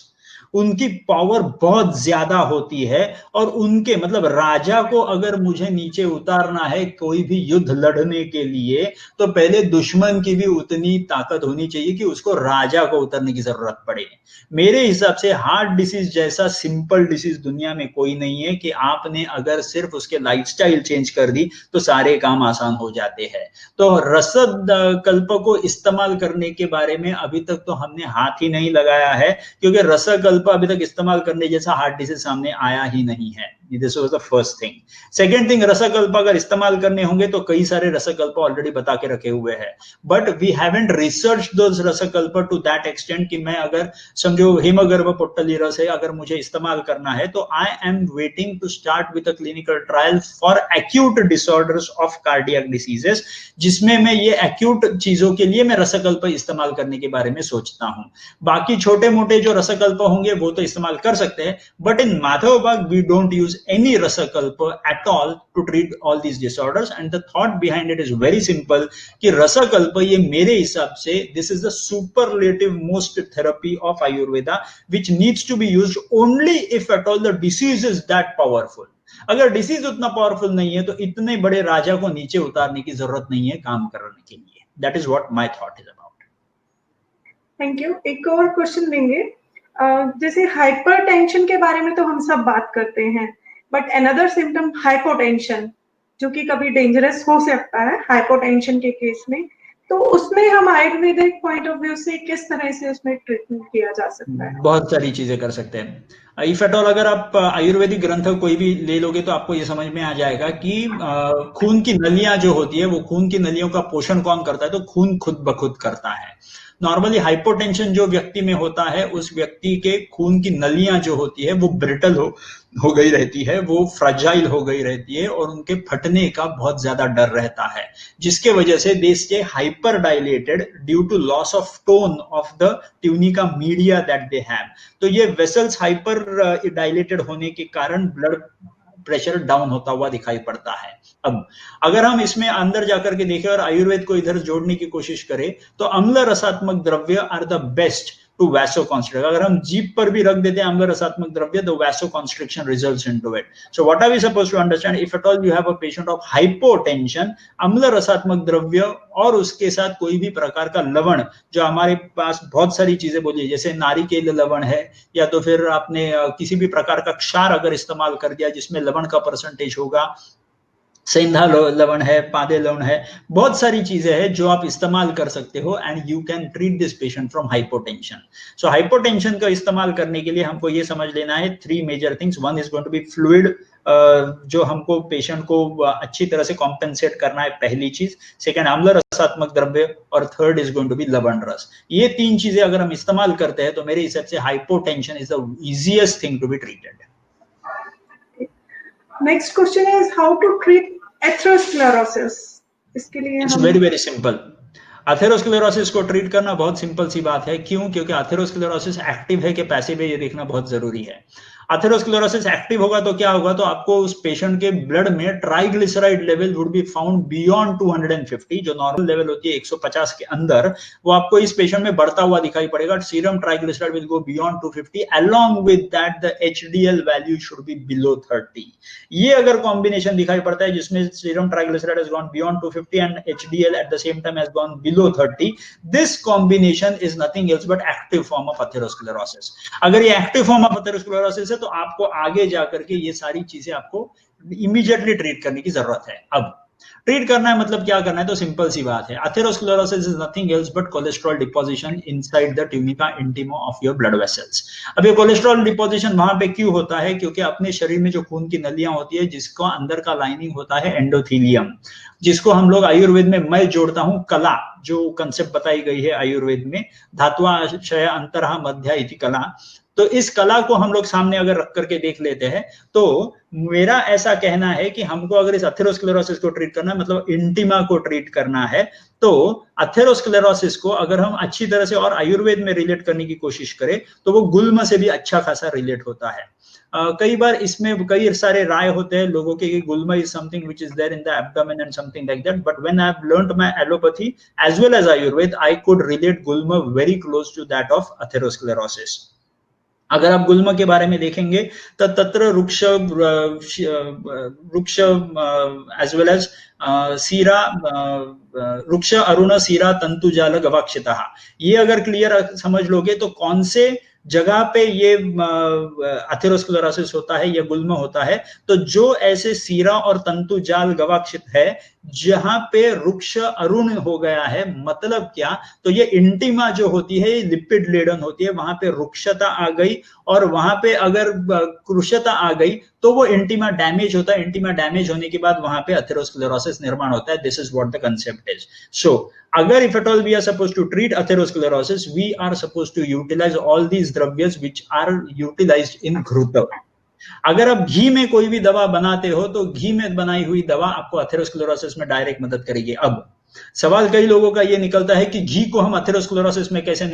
उनकी पावर बहुत ज्यादा होती है, और उनके मतलब राजा को अगर मुझे नीचे उतारना है कोई भी युद्ध लड़ने के लिए, तो पहले दुश्मन की भी उतनी ताकत होनी चाहिए कि उसको राजा को उतरने की जरूरत पड़े। मेरे हिसाब से हार्ट डिसीज जैसा सिंपल डिसीज दुनिया में कोई नहीं है, कि आपने अगर सिर्फ उसके लाइफस्टाइल चेंज कर दी तो सारे काम आसान हो जाते हैं। तो रसद कल्प को इस्तेमाल करने के बारे में अभी तक तो हमने हाथ ही नहीं लगाया है, क्योंकि रसकल्प अभी तक इस्तेमाल करने जैसा हार्ट डिसीज सामने आया ही नहीं है। This was the first thing. Second thing, रसकल्प अगर इस्तेमाल करने होंगे तो कई सारे रसकल्प ऑलरेडी बता के रखे हुए हैं, but we haven't research those rasakalpa to that extent कि मैं अगर समझो हिमगर्भ पोट्टली रस है अगर मुझे इस्तेमाल करना है, तो I am waiting to start with a clinical trial for acute disorders of cardiac diseases, जिसमें मैं ये एक्यूट चीजों के लिए मैं रसकल्प इस्तेमाल करने के बारे में सोचता हूं। बाकी छोटे मोटे जो रसकल्प होंगे वो तो इस्तेमाल कर सकते हैं, but in Madhavbaug we don't use any rasakalpa at all to treat all these disorders, and the thought behind it is very simple कि rasakalpa ये मेरे हिसाब से this is the superlative most therapy of Ayurveda which needs to be used only if at all the disease is that powerful। अगर disease उतना powerful नहीं है तो इतने बड़े राजा को नीचे उतारने की जरूरत नहीं है काम करने के लिए। That is what my thought is about. Thank you. एक और क्वेश्चन लेंगे, जैसे हाइपरटेंशन के बारे में तो हम सब बात करते हैं, बट अनदर सिम्टम हाइपोटेंशन, जो कि कभी डेंजरस हो सकता है हाइपोटेंशन के केस में, तो उसमें हम आयुर्वेदिक पॉइंट ऑफ व्यू से किस तरह से उसमें ट्रीटमेंट किया जा सकता है? बहुत सारी चीजें कर सकते हैं। इफ एट ऑल अगर आप आयुर्वेदिक ग्रंथ कोई भी ले लोगे तो आपको ये समझ में आ जाएगा कि खून की नलियां जो होती है वो खून की नलियों का पोषण कौन करता है, तो खून खुद ब खुद करता है। नॉर्मली हाइपोटेंशन जो व्यक्ति में होता है, उस व्यक्ति के खून की नलियां जो होती है वो ब्रिटल हो गई रहती है, वो फ्रजाइल हो गई रहती है और उनके फटने का बहुत ज्यादा डर रहता है, जिसके वजह से they stay hyper dilated due to loss of tone of the tunica media that they have. तो ये वेसल्स हाइपर डायलेटेड होने के कारण ब्लड प्रेशर डाउन होता हुआ दिखाई पड़ता है। अब अगर हम इसमें अंदर जाकर के देखें और आयुर्वेद को इधर जोड़ने की कोशिश करें, तो अम्ल रसात्मक द्रव्य आर द बेस्ट टू वैसोकॉन्स्ट्रिक्ट। अगर हम जीभ पर भी रख देते हैं अम्ल रसात्मक द्रव्य, तो vasoconstriction results into it. So what are we supposed to understand? If at all you have a patient of hypotension, अम्ल रसात्मक द्रव्य और उसके साथ कोई भी प्रकार का लवण, जो हमारे पास बहुत सारी चीजें बोली, जैसे नारिकेल लवण है, या तो फिर आपने किसी भी प्रकार का क्षार अगर इस्तेमाल कर दिया जिसमें लवण का परसेंटेज होगा, सेंधा लवण है, पादे लवण है, बहुत सारी चीजें हैं जो आप इस्तेमाल कर सकते हो and you can treat this patient from hypotension. So hypotension का इस्तेमाल करने के लिए हमको ये समझ लेना है 3 major things. One is going to be fluid, जो हमको पेशेंट को अच्छी तरह से कॉम्पेंसेट करना है, पहली चीज। सेकंड अम्ल रसात्मक द्रव्य, और third is going to be लवण रस। ये 3 चीजें अगर हम इस्तेमाल करते हैं तो मेरे हिसाब से hypotension is the easiest thing to be treated. Next question is how to treat atherosclerosis. इसके लिए it's very very simple. Atherosclerosis को ट्रीट करना बहुत सिंपल सी बात है। क्यों? क्योंकि एथेरोस्क्लेरोसिस एक्टिव है कि पैसिव है, ये देखना बहुत जरूरी है। एथेरोस्क्लेरोसिस एक्टिव होगा तो क्या होगा? तो आपको उस पेशेंट के ब्लड में triglyceride level would be found beyond 250, जो नॉर्मल लेवल होती है 150 के अंदर, वो आपको इस पेशेंट में बढ़ता हुआ दिखाई पड़ेगा। Serum triglyceride will go beyond 250, along with that the HDL value should be below 30। ये अगर कॉम्बिनेशन दिखाई पड़ता है जिसमें serum triglyceride has gone beyond 250 and HDL eight the same time has gone below 30, this combination is nothing else but active form of atherosclerosis. अगर ये active form of atherosclerosis है तो आपको आगे जाकर के ये सारी चीजें आपको इमीडिएटली ट्रीट करने की जरूरत है। अब ट्रीट करना है मतलब क्या करना है? तो सिंपल सी बात है, atherosclerosis is nothing else but cholesterol deposition inside the tunica intima of your blood vessels. अब ये कोलेस्ट्रॉल डिपोजिशन वहां पे क्यों होता है? क्योंकि अपने शरीर में जो खून की नलियां होती है, जिसको अंदर का लाइनिंग होता है एंडोथीलियम, जिसको हम लोग आयुर्वेद में, मैं जोड़ता हूं कला, जो कंसेप्ट बताई गई है आयुर्वेद में, धात्वाशय अंतरः मध्य इति कला। तो इस कला को हम लोग सामने अगर रख करके देख लेते हैं, तो मेरा ऐसा कहना है कि हमको अगर इस एथेरोस्क्लेरोसिस को ट्रीट करना है, मतलब इंटीमा को ट्रीट करना है, तो एथेरोस्क्लेरोसिस को अगर हम अच्छी तरह से और आयुर्वेद में रिलेट करने की कोशिश करें तो वो गुल्म से भी अच्छा खासा रिलेट होता है। कई बार इसमें कई सारे राय होते हैं लोगों के कि gulma is something which is there in the abdomen and something like that, but when I have learned my allopathy as well as Ayurveda, I could relate gulma very close to that of atherosclerosis. अगर आप गुल्म के बारे में देखेंगे तो तत्र वृक्ष as well as सीरा, वृक्ष अरुण सीरा तंतुजाल गवाक्षितः, ये अगर क्लियर समझ लोगे तो कौन से जगह पे ये एथेरोस्क्लेरोसिस होता है या गुल्म होता है, तो जो ऐसे सीरा और तंतुजाल गवाक्षित है जहां पे वृक्ष अरुण हो गया है, मतलब क्या? तो ये इंटीमा जो होती है ये लिपिड लेडन होती है, वहां पे रुक्षता आ गई और वहां पे अगर कृशता आ गई तो वो इंटीमा डैमेज होता है। इंटीमा डैमेज होने के बाद वहां पे एथेरोस्क्लेरोसिस निर्माण होता है। This is what the concept is. So अगर if at all we are supposed to treat atherosclerosis, we are supposed to utilize all these द्रव्यस व्हिच आर यूटिलाइज्ड इन घृत। अगर आप घी में कोई भी दवा बनाते हो तो घी में बनाई हुई दवा आपको एथेरोस्क्लेरोसिस में डायरेक्ट मदद करेगी। अब सवाल कई लोगों का ये निकलता है कि घी को हम एथेरोस्क्लेरोसिस में कैसे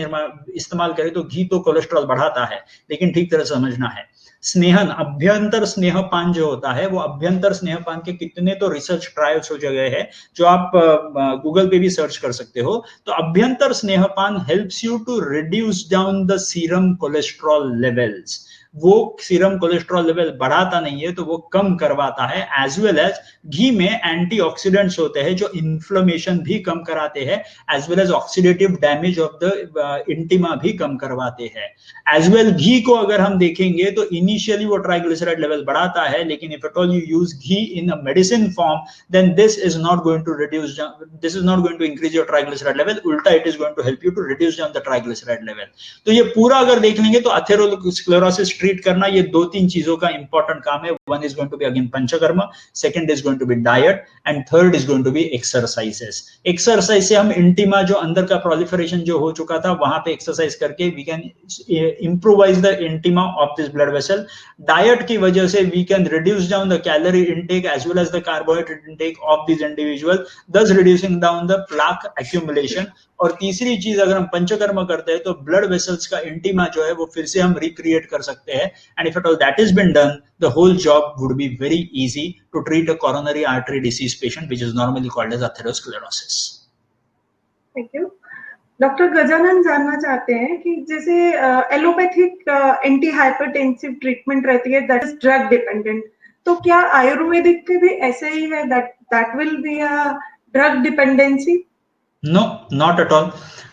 इस्तेमाल करें? तो घी तो कोलेस्ट्रॉल बढ़ाता है, लेकिन ठीक तरह समझना है, स्नेहन, अभ्यंतर स्नेहपान जो होता है, वो अभ्यंतर स्नेहपान के कितने तो रिसर्च ट्रायल्स हो गए हैं जो आप गूगल पे भी सर्च कर सकते हो। तो अभ्यंतर स्नेहपान helps you to reduce down the serum cholesterol levels. वो सीरम कोलेस्ट्रॉल लेवल बढ़ाता नहीं है, तो वो कम करवाता है। एज वेल एज घी में एंटीऑक्सीडेंट्स होते हैं जो इन्फ्लेमेशन भी कम कराते हैं, as well as oxidative damage of the intima भी कम करवाते हैं। एज वेल घी को अगर हम देखेंगे तो इनिशियली वो ट्राइग्लिसराइड लेवल बढ़ाता है, लेकिन if at all you use ghee in a medicine form, then this is not going to reduce, this is not going to increase your triglyceride level, उल्टा it is going to help you to reduce down the triglyceride level. तो ये पूरा अगर देख लेंगे तो atherosclerosis treat करना, ये 2-3 चीजों का इंपॉर्टेंट काम है. One is going to be again Panchakarma, second is going to be diet, and third is going to be exercises. Exercise से हम इंटीमा जो अंदर का प्रोलिफरेशन जो हो चुका था वहां पे एक्सरसाइज करके we can improvise the intima of this blood vessel. Diet की वजह से we can reduce down the calorie intake as well as the carbohydrate intake of this individual, thus reducing down the plaque accumulation. और तीसरी चीज अगर हम पंचकर्म करते हैं तो ब्लड वेसल्स का इंटीमा जो है वो फिर से हम रिक्रिएट कर सकते हैं. And if at all that is been done, the whole job would be very easy to treat a coronary artery disease patient which is normally called as atherosclerosis. Thank you. Doctor Gajanan जानना चाहते हैं कि जैसे allopathic anti hypertensive treatment रहती है that is drug dependent, तो क्या आयुर्वेदिक के भी ऐसे ही है that will be a drug dependency? No, not at all.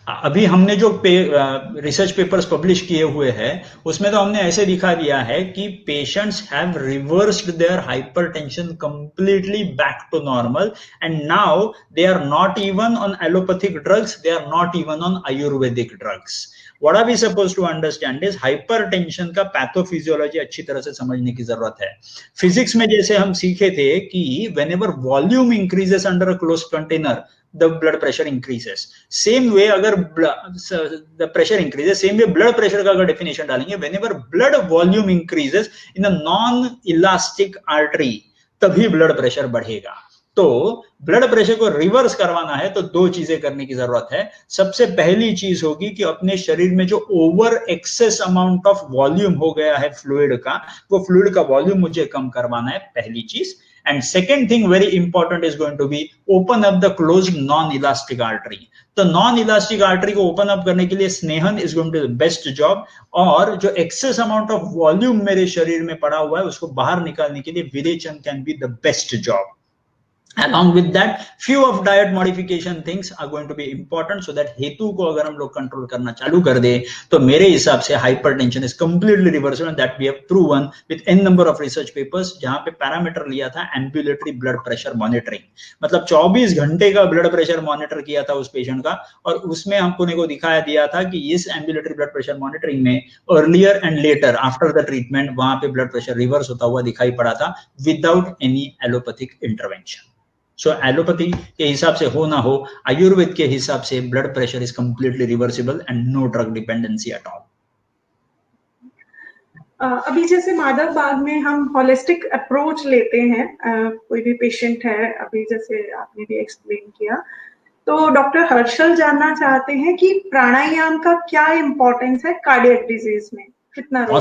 अभी हमने जो रिसर्च पेपर्स पब्लिश किए हुए हैं उसमें तो हमने ऐसे दिखा दिया है कि patients have reversed their hypertension completely back to normal, and now they are not even on allopathic drugs, they are not even on Ayurvedic drugs. What are we supposed to understand is hypertension का pathophysiology अच्छी तरह से समझने की जरूरत है. Physics में जैसे हम सीखे थे कि whenever volume increases under a closed container, the blood pressure increases. Same way अगर the pressure increases, same way blood pressure का अगर definition डालेंगे, whenever blood volume increases in a non-elastic artery, तभी blood pressure बढ़ेगा. तो blood pressure को reverse करवाना है तो 2 चीजें करने की जरूरत है. सबसे पहली चीज होगी कि अपने शरीर में जो over excess amount of volume हो गया है फ्लूइड का, वो फ्लूइड का वॉल्यूम मुझे कम करवाना है, पहली चीज. And second thing very important is going to be open up the closed non elastic artery. तो नॉन इलास्टिक आर्टरी को ओपन अप करने के लिए स्नेहन is going to the best job, और जो एक्सेस अमाउंट ऑफ वॉल्यूम मेरे शरीर में पड़ा हुआ है उसको बाहर निकालने के लिए विरेचन can be the best job. Along with that, few of diet modification things are going to be important so that हेतु को अगर हम लोग कंट्रोल करना चालू कर दे तो मेरे हिसाब से hypertension is completely reversible, and that we have proven with an number of research papers, जहां पे पैरामीटर लिया था एम्बुलेटरी ब्लड प्रेशर मॉनिटरिंग. मतलब 24 घंटे का ब्लड प्रेशर मॉनिटर किया था उस पेशेंट का, और उसमें हमको को दिखाया दिया था कि इस एम्बुलेटरी ब्लड प्रेशर मॉनिटरिंग में earlier and later after the treatment वहां पे ब्लड प्रेशर रिवर्स होता हुआ दिखाई पड़ा था विदाउट एनी एलोपैथिक इंटरवेंशन. सो एलोपैथी के हिसाब से हो ना हो, आयुर्वेद के हिसाब से blood pressure is completely reversible and no drug dependency at all. अभी जैसे माधव बाग में हम होलिस्टिक अप्रोच लेते हैं, कोई भी पेशेंट है, अभी जैसे आपने भी एक्सप्लेन किया, तो डॉक्टर हर्षल जानना चाहते हैं कि प्राणायाम का क्या इंपॉर्टेंस है कार्डियक डिजीज में, कितना रोल?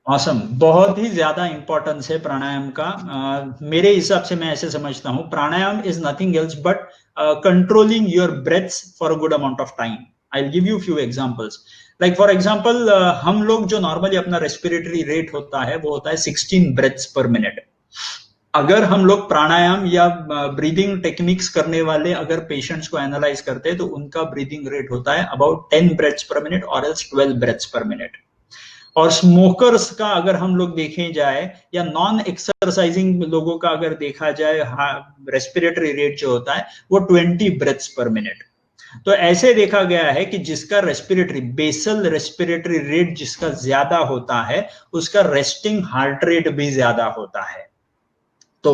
Awesome. बहुत ही ज्यादा इंपॉर्टेंस है प्राणायाम का. मेरे हिसाब से मैं ऐसे समझता हूँ, pranayama is nothing else but controlling your breaths for a good amount of time. I will give you few examples. Like for example, हम लोग जो नॉर्मली अपना रेस्पिरेटरी रेट होता है वो होता है 16 ब्रेथ्स पर मिनट. अगर हम लोग प्राणायाम या ब्रीदिंग टेक्निक्स करने वाले अगर पेशेंट्स को एनालाइज करते हैं तो उनका ब्रीदिंग रेट होता है अबाउट 10 ब्रेथ्स पर मिनट और एल्स 12 ब्रेथ्स पर मिनट. और स्मोकर्स का अगर हम लोग देखें जाए या नॉन एक्सरसाइजिंग लोगों का अगर देखा जाए, रेस्पिरेटरी रेट जो होता है वो 20 ब्रेथ्स पर मिनट. तो ऐसे देखा गया है कि जिसका रेस्पिरेटरी बेसल रेस्पिरेटरी रेट जिसका ज्यादा होता है उसका रेस्टिंग हार्ट रेट भी ज्यादा होता है. तो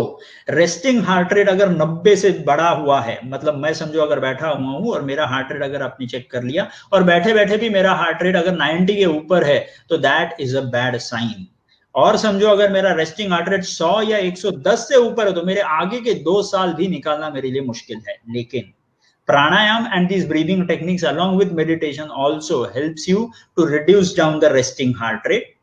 रेस्टिंग हार्ट रेट अगर 90 से बड़ा हुआ है, मतलब मैं समझो अगर बैठा हुआ हूं और मेरा हार्ट रेट अगर आपने चेक कर लिया और बैठे बैठे भी मेरा हार्ट रेट अगर 90 के ऊपर है तो that is a bad sign. और समझो अगर मेरा रेस्टिंग हार्ट रेट 100 या 110 से ऊपर है तो मेरे आगे के 2 साल भी निकालना मेरे लिए मुश्किल है. लेकिन प्राणायाम and these breathing techniques along with meditation also helps you to reduce down the resting heart rate.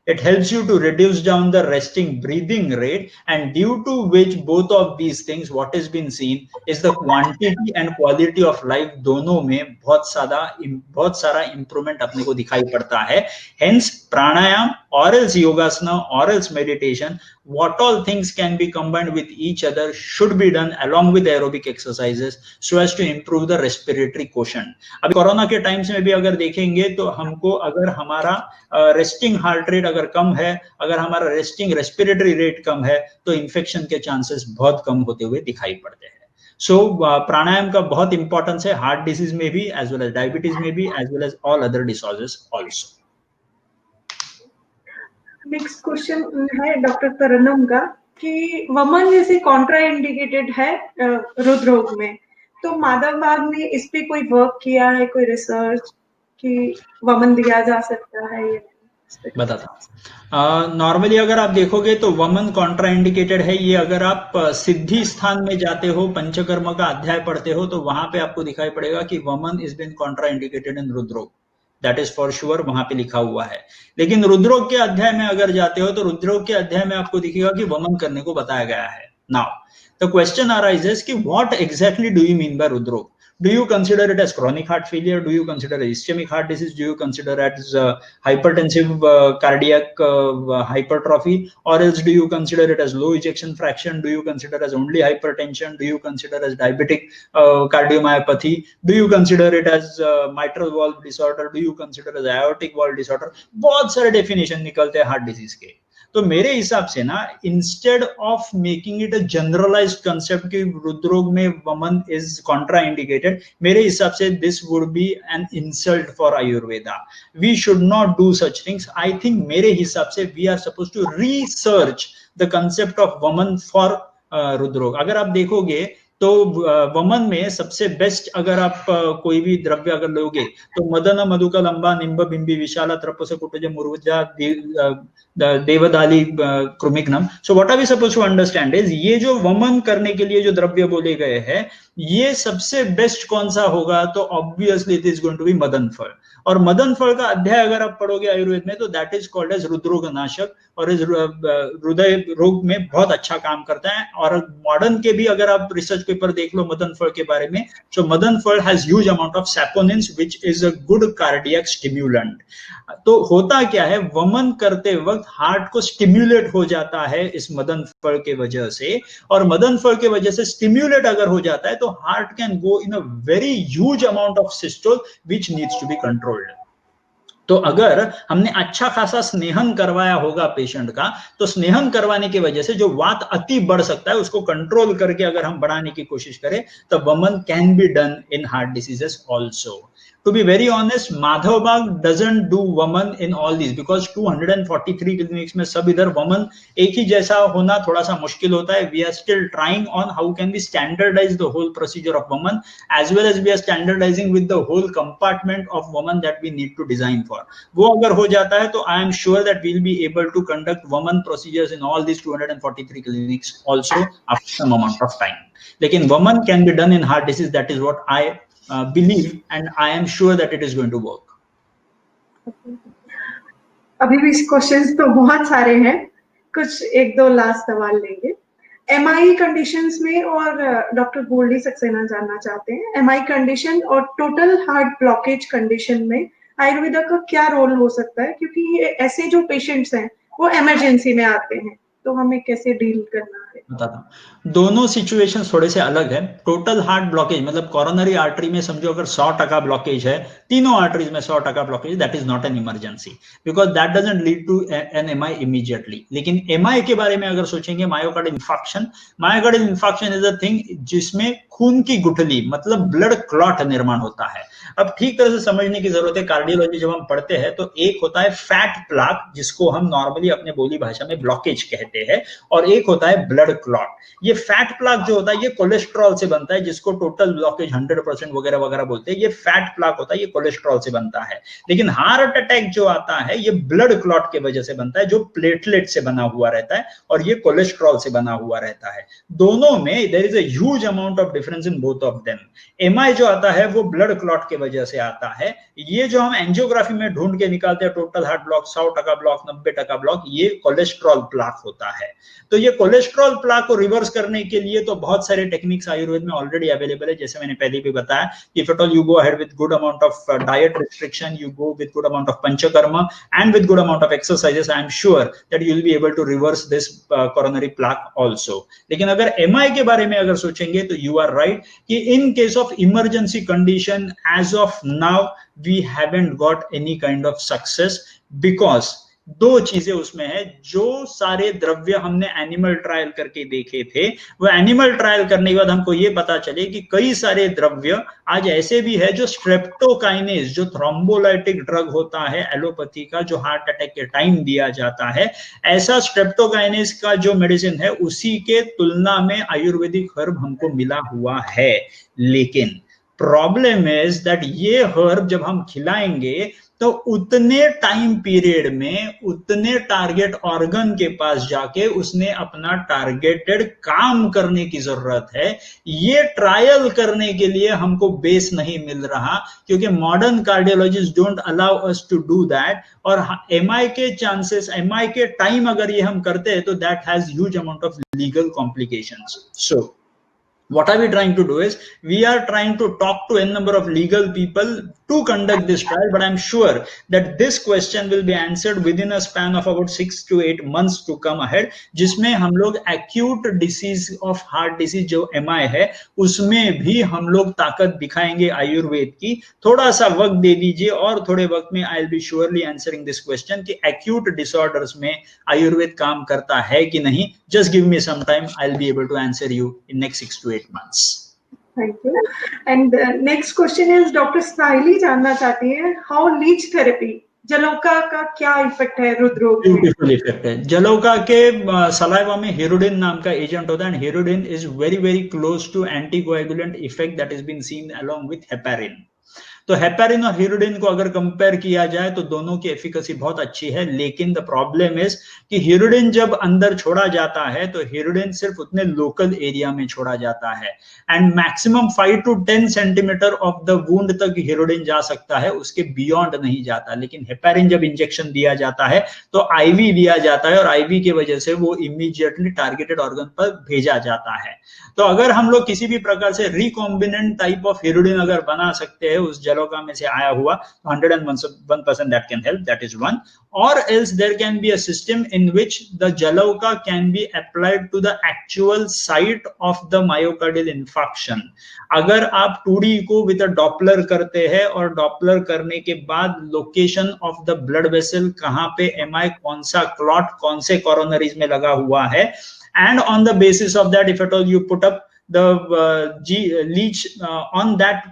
It helps you to reduce down the resting breathing rate, and due to which both of these things what has been seen is the quantity and quality of life दोनों में बहुत सारा improvement अपने को दिखाई पड़ता है. Hence pranayam or else yogasana or else meditation, what all things can be combined with each other should be done along with aerobic exercises so as to improve the respiratory quotient. अभी corona के times में भी अगर देखेंगे तो हमको अगर हमारा रेस्टिंग हार्ट रेट अगर कम है, अगर हमारा रेस्टिंग रेस्पिरेटरी रेट कम है तो इन्फेक्शन के चांसेस बहुत कम होते हुए दिखाई पड़ते हैं. सो प्राणायाम का बहुत इंपॉर्टेंस है हार्ट डिजीज में भी, एज वेल एज डायबिटीज में भी, as well as all other disorders also. Next question है डॉक्टर तरन्नुम का कि वमन जैसे कॉन्ट्रा इंडिकेटेड है रुद्र रोग में, तो माधव बाग ने इस पे कोई वर्क किया है, कोई रिसर्च कि वमन दिया जा सकता है या नहीं? बताता नॉर्मली अगर आप देखोगे तो वमन कॉन्ट्रा इंडिकेटेड है ये अगर आप सिद्धि स्थान में जाते हो, पंचकर्म का अध्याय पढ़ते हो, तो वहां पे आपको दिखाई पड़ेगा कि vaman is been contraindicated in hrudrog, that is for sure, वहां पे लिखा हुआ है। लेकिन रुद्रोग के अध्याय में अगर जाते हो तो रुद्रोग के अध्याय में आपको दिखेगा कि वमन करने को बताया गया है। नाउ द क्वेश्चन अराइजेस कि what exactly do you mean by hrudrog? Do you consider it as chronic heart failure? Do you consider it ischemic heart disease? Do you consider it as hypertensive cardiac hypertrophy? Or else do you consider it as low ejection fraction? Do you consider it as only hypertension? Do you consider it as diabetic cardiomyopathy? Do you consider it as mitral valve disorder? Do you consider it as aortic valve disorder? बहुत सारे definition निकलते हैं heart disease के। तो मेरे हिसाब से ना, instead of making it a generalised concept कि रुद्रोग में वमन इज कॉन्ट्रा इंडिकेटेड, मेरे हिसाब से this would be an insult for Ayurveda. We should not do such things. I think मेरे हिसाब से we are suppose to research the concept of वमन फॉर रुद्रोग। अगर आप देखोगे तो वमन में सबसे बेस्ट अगर आप कोई भी द्रव्य अगर लोगे तो मदन मधुका लंबा निम्ब बिंबी विशाला त्रपस कुटज मुर्वजा देवदाली क्रुमिग्नम। So what are we suppose to understand is, ये जो वमन करने के लिए जो द्रव्य बोले गए हैं, ये सबसे बेस्ट कौन सा होगा? तो obviously it is going to be मदन फल। और मदन फल का अध्याय अगर आप पढ़ोगे आयुर्वेद में तो दैट इज कॉल्ड एज रुद्रोग नाशक, और इस हृदय रोग में बहुत अच्छा काम करता है। और मॉडर्न के भी अगर आप रिसर्च पेपर देख लो मदन फल के बारे में, so मदन फल has huge amount of saponins which is a good cardiac stimulant. तो होता क्या है, वमन करते वक्त हार्ट को स्टिम्युलेट हो जाता है इस मदन फल के वजह से, और मदन फल के वजह से स्टिम्युलेट अगर हो जाता है तो heart can go in a very huge amount of systole which needs to be controlled. तो अगर हमने अच्छा खासा स्नेहन करवाया होगा पेशेंट का, तो स्नेहन करवाने की वजह से जो वात अति बढ़ सकता है उसको कंट्रोल करके अगर हम बढ़ाने की कोशिश करें तो वमन can be done in heart diseases also. To be very honest, Madhav Bagh doesn't do woman in all these because 243 clinics में सब इधर woman एक ही जैसा होना थोड़ा सा मुश्किल होता है। We are still trying on how can we standardize the whole procedure of woman, as well as we are standardizing with the whole compartment of woman that we need to design for. वो अगर हो जाता है तो I am sure that we'll be able to conduct woman procedures in all these 243 clinics also after some amount of time. लेकिन woman can be done in heart disease, that is what I believe, and I am sure that it is going to work. अभी भी questions तो बहुत सारे हैं, कुछ एक दो लास्ट सवाल लेंगे। एमआई कंडीशंस में, और डॉक्टर गोल्डी सक्सेना जानना चाहते हैं, एमआई कंडीशन और टोटल हार्ट ब्लॉकेज कंडीशन में आयुर्वेदा का क्या रोल हो सकता है? क्योंकि ये ऐसे जो पेशेंट्स हैं वो इमरजेंसी में आते हैं, तो हमें कैसे डील करना है? बताता हूं, दोनों सिचुएशन थोड़े से अलग है। टोटल हार्ट ब्लॉकेज मतलब कोरोनरी आर्टरी में समझो अगर 100% ब्लॉकेज है, तीनों आर्टरीज में 100% blockage, that is not an emergency because that doesn't lead to an MI immediately. लेकिन एमआई के बारे में अगर सोचेंगे, myocardial infarction is a thing जिसमें खून की गुठली मतलब ब्लड क्लॉट निर्माण होता है। अब ठीक तरह से समझने की जरूरत है, कार्डियोलॉजी जब हम पढ़ते हैं तो एक होता है फैट प्लाक जिसको हम नॉर्मली अपने बोली भाषा में ब्लॉकेज कहते हैं, और एक होता है ब्लड क्लॉट। ये फैट प्लाक जो होता है ये कोलेस्ट्रॉल से बनता है, जिसको टोटल ब्लॉकेज 100% वगैरह वगैरह बोलते हैं। ये फैट प्लाक होता है, ये कोलेस्ट्रॉल से बनता है। लेकिन हार्ट अटैक जो आता है ये ब्लड क्लॉट के वजह से बनता है, जो प्लेटलेट से बना हुआ रहता है और ये कोलेस्ट्रॉल से बना हुआ रहता है। दोनों में there is a huge amount of difference in both of them. MI जो आता है वो ब्लड क्लॉट के वजह से आता है। ये जो हम एंजियोग्राफी में ढूंढ के निकालते हैं total heart block, 100% block, 90% block, ये कोलेस्ट्रॉल प्लाक होता है। तो ये कोलेस्ट्रॉल प्लाक को रिवर्स करने के लिए तो बहुत सारे टेक्निक्स आयुर्वेद में ऑलरेडी अवेलेबल है। जैसे मैंने पहले भी बताया, if at all you go ahead with good amount of diet restriction, you go with good amount of panchakarma and with good amount of exercises, I am sure that you will be able to reverse this coronary plaque also. लेकिन अगर MI के बारे में अगर सोचेंगे तो you are right कि in case of emergency condition as of now we haven't got any kind of success because दो चीजें उसमें है। जो सारे द्रव्य हमने एनिमल ट्रायल करके देखे थे, वो एनिमल ट्रायल करने के बाद हमको ये पता चले कि कई सारे द्रव्य आज ऐसे भी है जो स्ट्रेप्टोकाइनेज, जो थ्रोम्बोलाइटिक ड्रग होता है एलोपैथी का, जो हार्ट अटैक के टाइम दिया जाता है, ऐसा स्ट्रेप्टोकाइनेज का जो मेडिसिन है उसी के तुलना में आयुर्वेदिक हर्ब हमको मिला हुआ है। लेकिन प्रॉब्लम इज दैट ये हर्ब जब हम खिलाएंगे तो उतने टाइम पीरियड में उतने टारगेट ऑर्गन के पास जाके उसने अपना टारगेटेड काम करने की जरूरत है। ये ट्रायल करने के लिए हमको बेस नहीं मिल रहा, क्योंकि modern cardiologist don't allow us to do that. और एमआई के चांसेस, एमआई के टाइम अगर ये हम करते हैं तो that has huge amount of legal complications. So what are we trying to do is we are trying to talk to n number of legal people to conduct this trial, but I'm sure that this question will be answered within a span of about 6 to 8 months to come ahead, जिसमें हम लोग acute disease of heart disease जो MI है उसमें भी हम लोग ताकत दिखाएंगे आयुर्वेद की। थोड़ा सा वक्त दे दीजिए और थोड़े वक्त में I'll be surely answering this question कि acute disorders में आयुर्वेद काम करता है कि नहीं। Just give me some time, I'll be able to answer you in next 6 to 8 months. Thank you. And next question is doctor स्नाइली जानना चाहती हैं how leech therapy जलोका का क्या इफेक्ट है हृदरोग में? ब्यूटीफुल इफेक्ट है। जलोका के सलाइवा में हिरुडिन नाम का एजेंट होता है, and hirudin is very very close to anticoagulant effect that is been seen along with heparin. तो हेपारिन और हिरुडिन को अगर कंपेयर किया जाए तो दोनों की एफिकेसी बहुत अच्छी है, लेकिन द प्रॉब्लम इज कि हिरुडिन जब अंदर छोड़ा जाता है तो हिरुडिन सिर्फ उतने लोकल एरिया में छोड़ा जाता है, and maximum 5 to 10 centimetre of the wound तक हिरुडिन जा सकता है, उसके बियॉन्ड नहीं जाता। लेकिन हेपारिन जब इंजेक्शन दिया जाता है तो आईवी दिया जाता है, और आईवी की वजह से वो इमीडिएटली टारगेटेड ऑर्गन पर भेजा जाता है। तो अगर हम लोग किसी भी प्रकार से रिकॉम्बिनेंट टाइप ऑफ हिरुडिन अगर बना सकते हैं उस जलोका में से आया हुआ, 101% that can help, that is one. Or else there can be a system in which the jaloka can be applied to the actual site of the myocardial infarction. अगर आप 2D को with a Doppler करते हैं और Doppler करने के बाद location of the blood vessel कहाँ पे MI, कौन सा क्लॉट कौन से कोरोनरीज में लगा हुआ है, and on the basis of that, if at all you put up the leech on that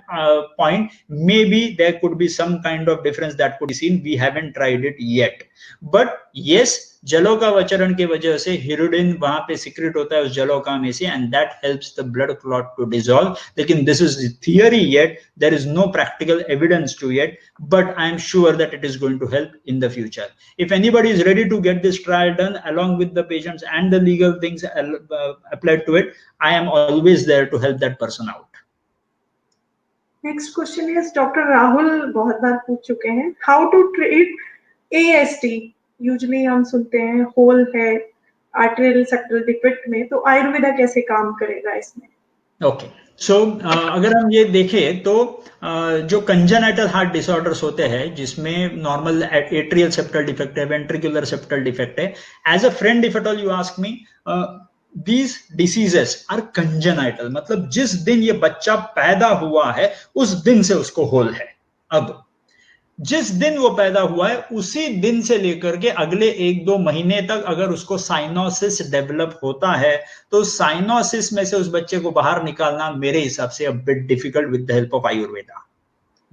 point, maybe there could be some kind of difference that could be seen. We haven't tried it yet, but yes, जलोका वचरण के वजह से hirudin वहां पे secrete होता है उस जलोका में से, and that helps the blood clot to dissolve. लेकिन this is theory yet, there is no practical evidence to yet, but I am sure that it is going to help in the future. If anybody is ready to get this trial done along with the patients and the legal things applied to it, I am always there to help that person out. Next question is doctor Rahul बहुत बार पूछ चुके हैं, how to treat ASD? Usually हम सुनते हैं whole है arterial septal defect में, तो आयुर्वेदा कैसे काम करेगा इसमें? ओके, सो अगर हम ये देखें तो जो कंजेनाइटल हार्ट डिसऑर्डर्स होते हैं जिसमें नॉर्मल एट्रियल सेप्टल डिफेक्ट है, वेंट्रिकुलर सेप्टल डिफेक्ट है, as a friend if at all you ask me, these diseases are congenital, मतलब जिस दिन ये बच्चा पैदा हुआ है उस दिन से उसको होल है। अब जिस दिन वो पैदा हुआ है उसी दिन से लेकर के अगले 1-2 महीने तक अगर उसको साइनोसिस डेवलप होता है तो साइनोसिस में से उस बच्चे को बाहर निकालना मेरे हिसाब से a bit difficult with the help of Ayurveda.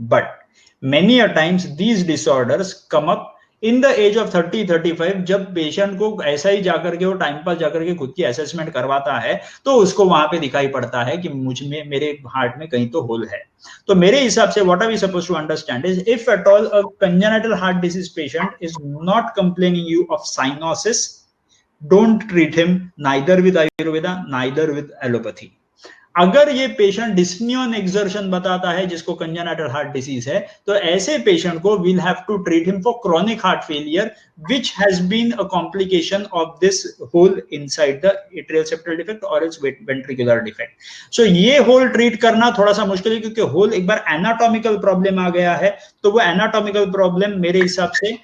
But many a times these disorders come up in the age of 30-35, जब पेशेंट को ऐसा ही जाकर के वो टाइम पर जाकर के खुद की असेसमेंट करवाता है तो उसको वहां पे दिखाई पड़ता है कि मुझ में, मेरे हार्ट में कहीं तो होल है। तो मेरे हिसाब से what are we supposed to understand is, if at all a congenital heart disease patient is not complaining you of cyanosis, don't treat him neither with Ayurveda neither with allopathy. अगर ये पेशेंट डिस्पनिया ऑन एक्सर्शन बताता है जिसको congenital heart disease है, तो ऐसे patient को we'll have to treat him for chronic heart failure which has been a complication of this hole inside the atrial septal defect और इट्स वेंट्रिकुलर डिफेक्ट। सो ये hole treat करना थोड़ा सा मुश्किल है, क्योंकि होल एक बार एनाटॉमिकल प्रॉब्लम आ गया है तो वो एनाटॉमिकल प्रॉब्लम मेरे हिसाब से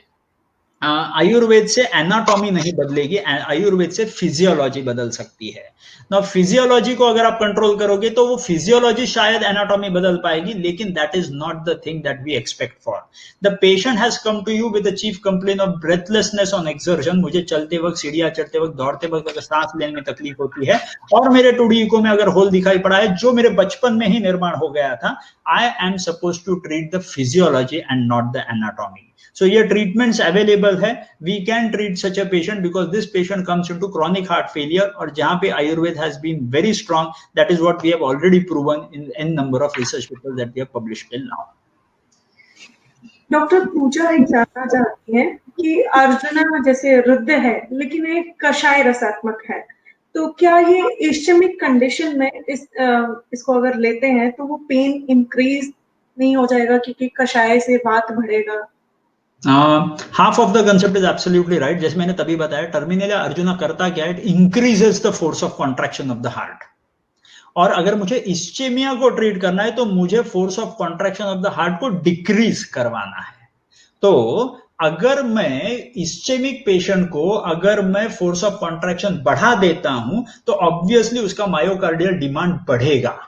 आयुर्वेद से एनाटॉमी नहीं बदलेगी, आयुर्वेद से फिजियोलॉजी बदल सकती है ना। फिजियोलॉजी को अगर आप कंट्रोल करोगे तो वो फिजियोलॉजी शायद एनाटॉमी बदल पाएगी, लेकिन that is not the thing that we expect for. The patient has come to you with the chief complain of breathlessness on exertion. मुझे चलते वक्त, सीढ़ियां चढ़ते वक्त, दौड़ते वक्त अगर सांस लेने में तकलीफ होती है और मेरे 2D इको में अगर होल दिखाई पड़ा है जो मेरे बचपन में ही निर्माण हो गया था, I am suppose to treat the physiology and not the anatomy. So ये treatments available है, we can treat such a patient because this patient comes into chronic heart failure, और जहां पे Ayurveda has been very strong, that is what we have already proven in n number of research papers that we have published till now. Doctor Pooja एक जानना चाहती है कि अर्जुना जैसे रुद्र है लेकिन एक कषाय रसात्मक है, तो क्या ये इस्चेमिक कंडीशन में इसको अगर लेते हैं तो वो पेन इंक्रीज नहीं हो जाएगा क्योंकि कषाय से वात बढ़ेगा? Half of the concept is absolutely right. जैसे मैंने तभी बताया, टर्मिनेलिया अर्जुना करता क्या है, it increases the force of contraction of the heart. और अगर मुझे इस्चेमिया को ट्रीट करना है तो मुझे force of contraction of the heart को डिक्रीज करवाना है। तो अगर मैं इस्चेमिक पेशेंट को अगर मैं फोर्स ऑफ कॉन्ट्रैक्शन बढ़ा देता हूं तो ऑब्वियसली उसका मायोकार्डियल डिमांड बढ़ेगा।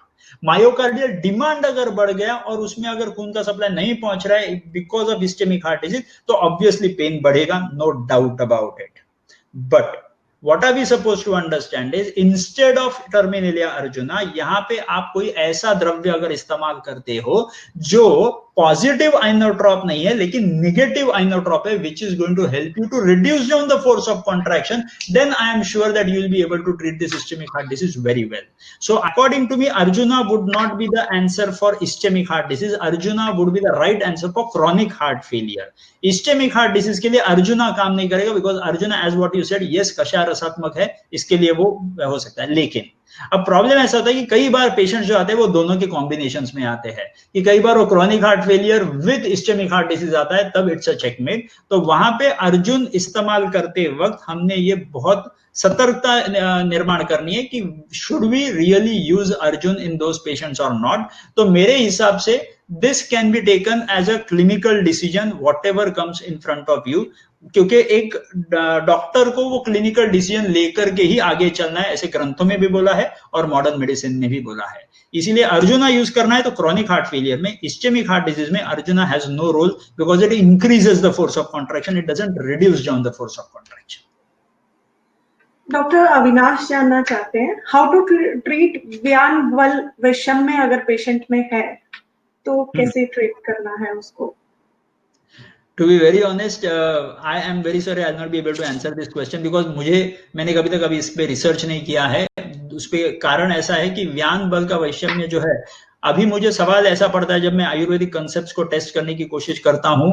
मायोकार्डियल डिमांड अगर बढ़ गया और उसमें अगर खून का सप्लाई नहीं पहुंच रहा है because of ischemic heart disease, तो ऑब्वियसली पेन बढ़ेगा, no doubt about it. But what are we supposed to understand is instead of Terminalia arjuna, यहां पे आप कोई ऐसा द्रव्य अगर इस्तेमाल करते हो जो पॉजिटिव आइनोट्रॉप नहीं है लेकिन नेगेटिव आइनोट्रॉप है, which is going to help you to reduce down the force of contraction, then I am sure that you will be able to treat this ischemic heart disease very well. So according to me, Arjuna would not be the answer for ischemic heart disease. Arjuna would be the right answer for chronic heart failure. Ischemic heart disease के लिए अर्जुना काम नहीं करेगा because arjuna, as what you said, yes कषाय रसात्मक है, इसके लिए वो हो सकता है। लेकिन अब प्रॉब्लम ऐसा होता है कि कई बार पेशेंट जो आते हैं वो दोनों के कॉम्बिनेशंस में आते हैं, कि कई बार वो chronic heart failure with ischaemic heart disease आता है, तब इट्स अ चेकमेट। तो वहां पे अर्जुन इस्तेमाल करते वक्त हमने ये बहुत सतर्कता निर्माण करनी है कि should we really use arjun in those patients और नॉट। तो मेरे हिसाब से this can be taken as a clinical decision whatever comes in front of you, क्योंकि एक डॉक्टर को वो क्लिनिकल डिसीजन लेकर के ही आगे चलना है, ऐसे ग्रंथों में भी बोला है और मॉडर्न मेडिसिन ने भी बोला है। इसीलिए अर्जुना यूज करना है तो क्रॉनिक हार्ट फेलियर में। इस्चेमिक हार्ट डिजीज में arjuna has no role because it increases the force of contraction, it doesn't reduce down the force of contraction. Doctor Avinash जानना चाहते हैं हाउ टू ट्रीट व्यान बल वैषम्य अगर पेशेंट में है तो कैसे ट्रीट करना है उसको? To be very honest, I am very sorry I'll not be able to answer this question because मैंने कभी तक इस पे रिसर्च नहीं किया है। उस पे कारण ऐसा है कि व्यान बल का वैषम्य जो है, अभी मुझे सवाल ऐसा पड़ता है जब मैं आयुर्वेदिक कॉन्सेप्ट्स को टेस्ट करने की कोशिश करता हूं,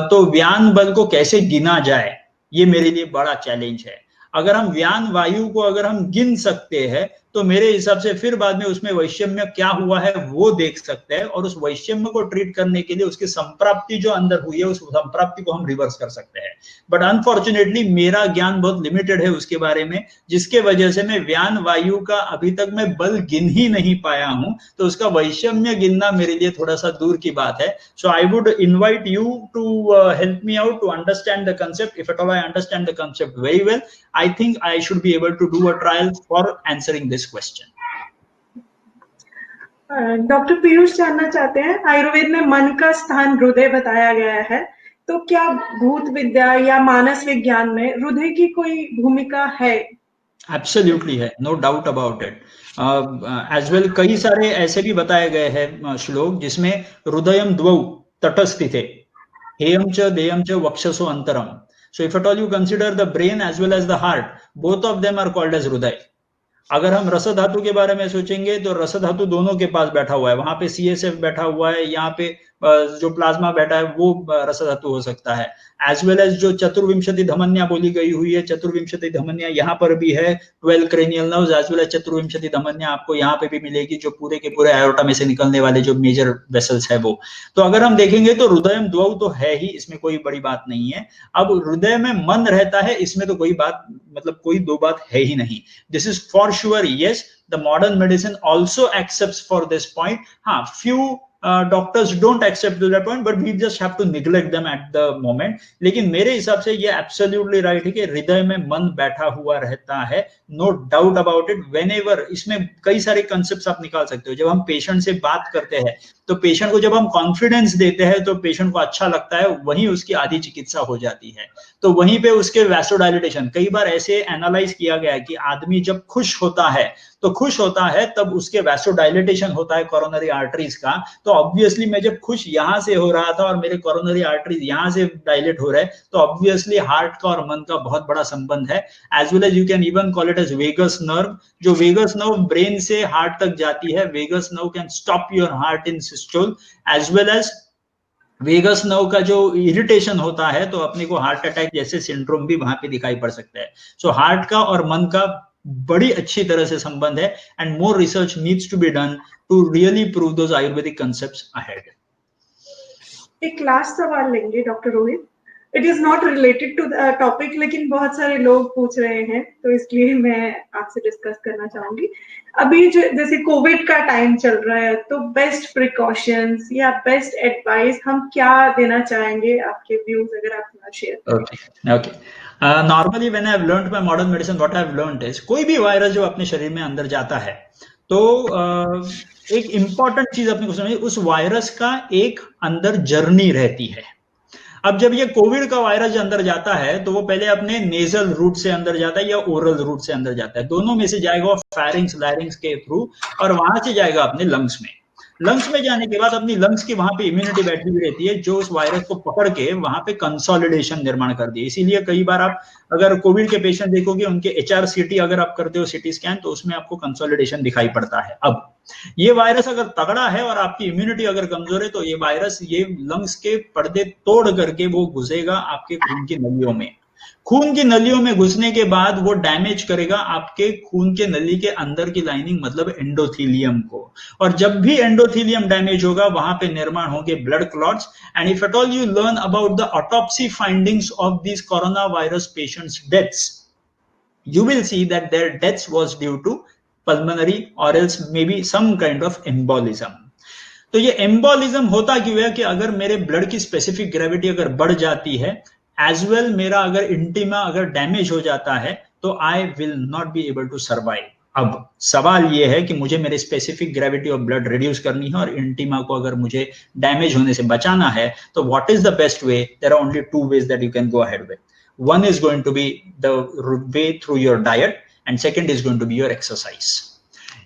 तो व्यान बल को कैसे गिना जाए, ये मेरे लिए बड़ा चैलेंज है। अगर हम व्यान वायु को अगर हम गिन सकते हैं तो मेरे हिसाब से फिर बाद में उसमें वैषम्य क्या हुआ है वो देख सकते हैं, और उस वैषम्य को ट्रीट करने के लिए उसकी संप्राप्ति जो अंदर हुई है उस संप्राप्ति को हम रिवर्स कर सकते हैं। बट अनफॉर्चुनेटली मेरा ज्ञान बहुत लिमिटेड है उसके बारे में, जिसके वजह से मैं व्यान वायु का अभी तक मैं बल गिन ही नहीं पाया हूं, तो उसका वैषम्य गिनना मेरे लिए थोड़ा सा दूर की बात है। So I would invite you to help me out to understand the concept. If at all I understand the concept very well, I think I should be able to do a trial for answering this question. Doctor Piyush जानना चाहते हैं, आयुर्वेद में मन का स्थान हृदय बताया गया है, तो क्या भूत विद्या या मानस विज्ञान में हृदय की कोई भूमिका है? एब्सोल्युटली है, no doubt about it. As well कई सारे ऐसे भी बताए गए हैं श्लोक जिसमें हृदयम द्वौ तटस्थिते हेयम च देयम च वक्षसो अंतरम। So if at all you consider the brain as well as the heart, both of them are called as हृदय। अगर हम रस धातु के बारे में सोचेंगे तो रस धातु दोनों के पास बैठा हुआ है, वहां पे CSF बैठा हुआ है, यहाँ पे जो प्लाज्मा बैठा है वो रस धातु हो सकता है। एज वेल एज जो चतुर्विंशति धमनिया बोली गई हुई है, चतुर्विंशति धमनिया यहाँ पर भी है, 12 cranial nerves as well as चतुर्विंशति धमनिया आपको यहाँ पे भी मिलेगी, जो पूरे के पूरे आयोटा में से निकलने वाले जो मेजर वेसल्स है वो। तो अगर हम देखेंगे तो हृदयम द्वौ तो है ही, इसमें कोई बड़ी बात नहीं है। अब हृदय में मन रहता है, इसमें तो कोई बात मतलब कोई दो बात है ही नहीं। This is for sure, yes, the modern medicine also accepts for this point. हाँ, few doctors don't accept that point, but we just have to neglect them at the moment. लेकिन मेरे हिसाब से ये एब्सोल्युटली राइट है कि हृदय में मन बैठा हुआ रहता है, no doubt about it. Whenever, इसमें कई सारे कंसेप्ट्स आप निकाल सकते हो। जब हम पेशेंट से बात करते हैं तो पेशेंट को जब हम कॉन्फिडेंस देते हैं तो पेशेंट को अच्छा लगता है, वहीं उसकी आधी चिकित्सा हो जाती है। तो वहीं पे उसके वैसोडाइलेटेशन, कई बार ऐसे एनालाइज किया गया है कि आदमी जब खुश होता है तो खुश होता है तब उसके वैसोडाइलेटेशन होता है कोरोनरी आर्टरीज का। तो ऑब्वियसली मैं जब खुश यहां से हो रहा था और मेरे कोरोनरी आर्टरीज यहां से डायलेट हो रहे हैं, तो ऑब्वियसली हार्ट का और मन का बहुत बड़ा संबंध है। As well as you can even call it as vagus nerve. जो वेगस नर्व ब्रेन से हार्ट तक जाती है, vagus nerve can stop your heart in systole, as well as vagus nerve का जो इरिटेशन होता है तो अपने को हार्ट अटैक जैसे सिंड्रोम भी वहां पे दिखाई पड़ सकता है। सो हार्ट का और मन का बड़ी अच्छी तरह से संबंध है, and more research needs to be done to really prove those ayurvedic concepts ahead. एक लास्ट सवाल लेंगे doctor Rohit. It is not related to the topic, लेकिन बहुत सारे लोग पूछ रहे हैं तो इसलिए मैं आपसे डिस्कस करना चाहूंगी। अभी जो जैसे कोविड का टाइम चल रहा है, तो बेस्ट प्रिकॉशंस या बेस्ट एडवाइस हम क्या देना चाहेंगे? आपके व्यूज अगर आप share. Okay, normally when I have learned bye modern medicine, what I have learned is, कोई भी वायरस जो अपने शरीर में अंदर जाता है तो एक इंपॉर्टेंट चीज अपने को समझिए, उस वायरस का एक अंदर जर्नी रहती है। अब जब ये कोविड का वायरस अंदर जाता है तो वो पहले अपने नेजल रूट से अंदर जाता है या ओरल रूट से अंदर जाता है, दोनों में से जाएगा फेरिंग्स लैरिंग्स के थ्रू, और वहां से जाएगा अपने लंग्स में। लंग्स में जाने के बाद अपनी लंग्स की वहां पे इम्यूनिटी बैठी हुई रहती है जो उस वायरस को पकड़ के वहां पे कंसोलिडेशन निर्माण कर दिए। इसीलिए कई बार आप अगर कोविड के पेशेंट देखोगे, उनके HRCT अगर आप करते हो सीटी स्कैन, तो उसमें आपको कंसोलिडेशन दिखाई पड़ता है। अब ये वायरस अगर तगड़ा है और आपकी इम्यूनिटी अगर कमजोर है तो ये वायरस ये लंग्स के पर्दे तोड़ करके वो घुसेगा आपके खून की नलियों में। खून की नलियों में घुसने के बाद वो डैमेज करेगा आपके खून के नली के अंदर की लाइनिंग, मतलब एंडोथीलियम को। और जब भी एंडोथीलियम डैमेज होगा वहां पे निर्माण होंगे blood clots. And if at all you learn about the autopsy findings of this corona virus patients deaths, you will see that their deaths was due to pulmonary or else maybe some kind of embolism. तो ये embolism होता क्यों है कि अगर मेरे blood की specific gravity अगर बढ़ जाती है, एज वेल मेरा अगर इंटीमा अगर डैमेज हो जाता है, तो I will not be able to survive. अब सवाल ये है कि मुझे मेरे specific gravity of blood reduce करनी है और इंटीमा को अगर मुझे डैमेज होने से बचाना है, तो what is the best way? There are only two ways that you can go ahead with. One is going to be the way through your diet, and second is going to be your exercise.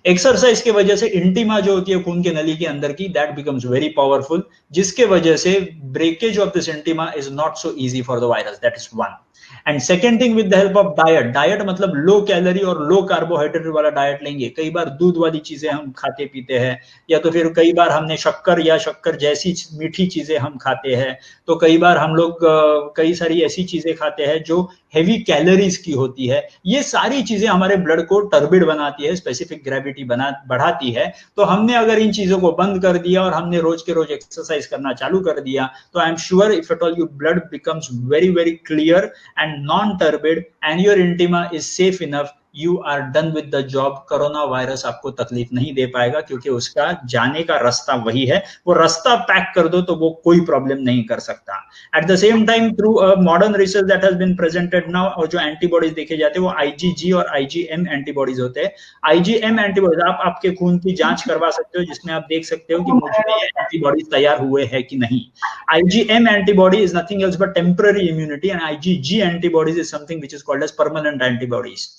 Exercise की वजह से intima जो होती है खून के नली के अंदर की, दैट बिकम्स वेरी पावरफुल, जिसके वजह से breakage of this intima is not so easy for the virus. That is one. And second thing, with the help of diet, diet मतलब लो कैलोरी और लो कार्बोहाइड्रेट वाला डाइट लेंगे। कई बार दूध वाली चीजें हम खाते पीते हैं, या तो फिर कई बार हमने शक्कर या शक्कर जैसी मीठी चीजें हम खाते हैं, तो कई बार हम लोग कई सारी ऐसी चीजें खाते हैं जो हेवी कैलोरीज की होती है। ये सारी चीजें हमारे ब्लड को टर्बिड बनाती है, स्पेसिफिक ग्रेविटी बढ़ाती है। तो हमने अगर इन चीजों को बंद कर दिया और हमने रोज के रोज एक्सरसाइज करना चालू कर दिया, तो I am sure if at all your blood becomes very very clear and non-turbid and your intima is safe enough, you are done with the job. Corona virus आपको तकलीफ नहीं दे पाएगा क्योंकि उसका जाने का रास्ता वही है। वो रास्ता पैक कर दो तो वो कोई प्रॉब्लम नहीं कर सकता। At the same time through modern research that has been presented now, और जो एंटीबॉडीज देखे जाते हैं वो IgG और IgM एंटीबॉडीज होते हैं। IgM एंटीबॉडीज आप आपके खून की जांच करवा सकते हो, जिसमें आप देख सकते हो कि मुझे ये एंटीबॉडीज तैयार हुए हैं कि नहीं। IgM antibody is nothing else but temporary immunity, and IgG antibodies is something which is called as permanent antibodies.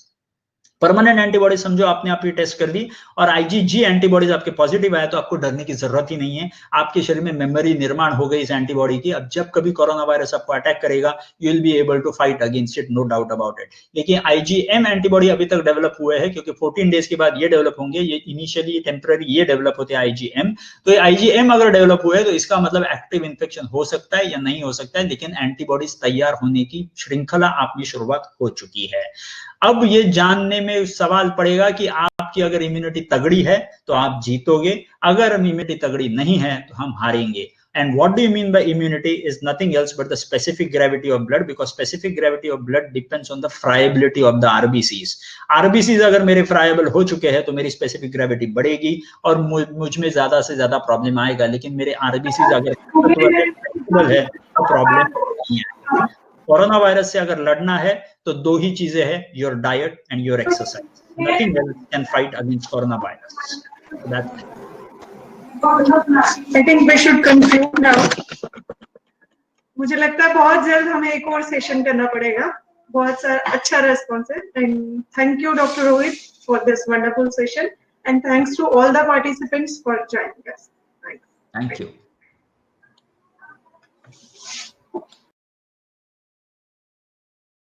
Permanent antibody समझो आपने आपकी टेस्ट कर ली और IgG एंटीबॉडीज आपके पॉजिटिव आया, तो आपको डरने की जरूरत ही नहीं है। आपके शरीर में मेमोरी निर्माण हो गई इस एंटीबॉडी की। अब जब कभी कोरोना वायरस आपको अटैक करेगा, you will be able to fight against it, no doubt about it. लेकिन IgM एंटीबॉडी अभी तक डेवलप हुए हैं, क्योंकि 14 डेज के बाद ये डेवलप होंगे। ये इनिशियली टेम्पररी ये डेवलप होते हैं IgM। तो ये IgM अगर डेवलप हुए तो इसका मतलब एक्टिव इन्फेक्शन हो सकता है या नहीं हो सकता है, लेकिन एंटीबॉडीज तैयार होने की श्रृंखला आपकी शुरुआत हो चुकी है। अब ये जानने में सवाल पड़ेगा कि आपकी अगर इम्यूनिटी तगड़ी है तो आप जीतोगे, अगर इम्यूनिटी तगड़ी नहीं है तो हम हारेंगे। And what do you mean by immunity is nothing else but the specific gravity of blood, because specific gravity of blood depends on the friability of the RBCs. RBCs अगर मेरे फ्राइबल हो चुके हैं तो मेरी स्पेसिफिक ग्रेविटी बढ़ेगी और मुझ में ज्यादा से ज्यादा प्रॉब्लम आएगा, लेकिन मेरे RBCs अगर है तो प्रॉब्लम नहीं है। कोरोना वायरस से अगर लड़ना है तो दो ही चीजें हैं, your diet and your exercise, nothing else can fight against corona virus. That's it. I think we should conclude now. मुझे लगता है बहुत जल्द हमें एक और सेशन करना पड़ेगा। बहुत सारा अच्छा रेस्पॉन्स है, and thank you doctor Rohit for this wonderful session, and thanks to all the participants for joining us. Thank you.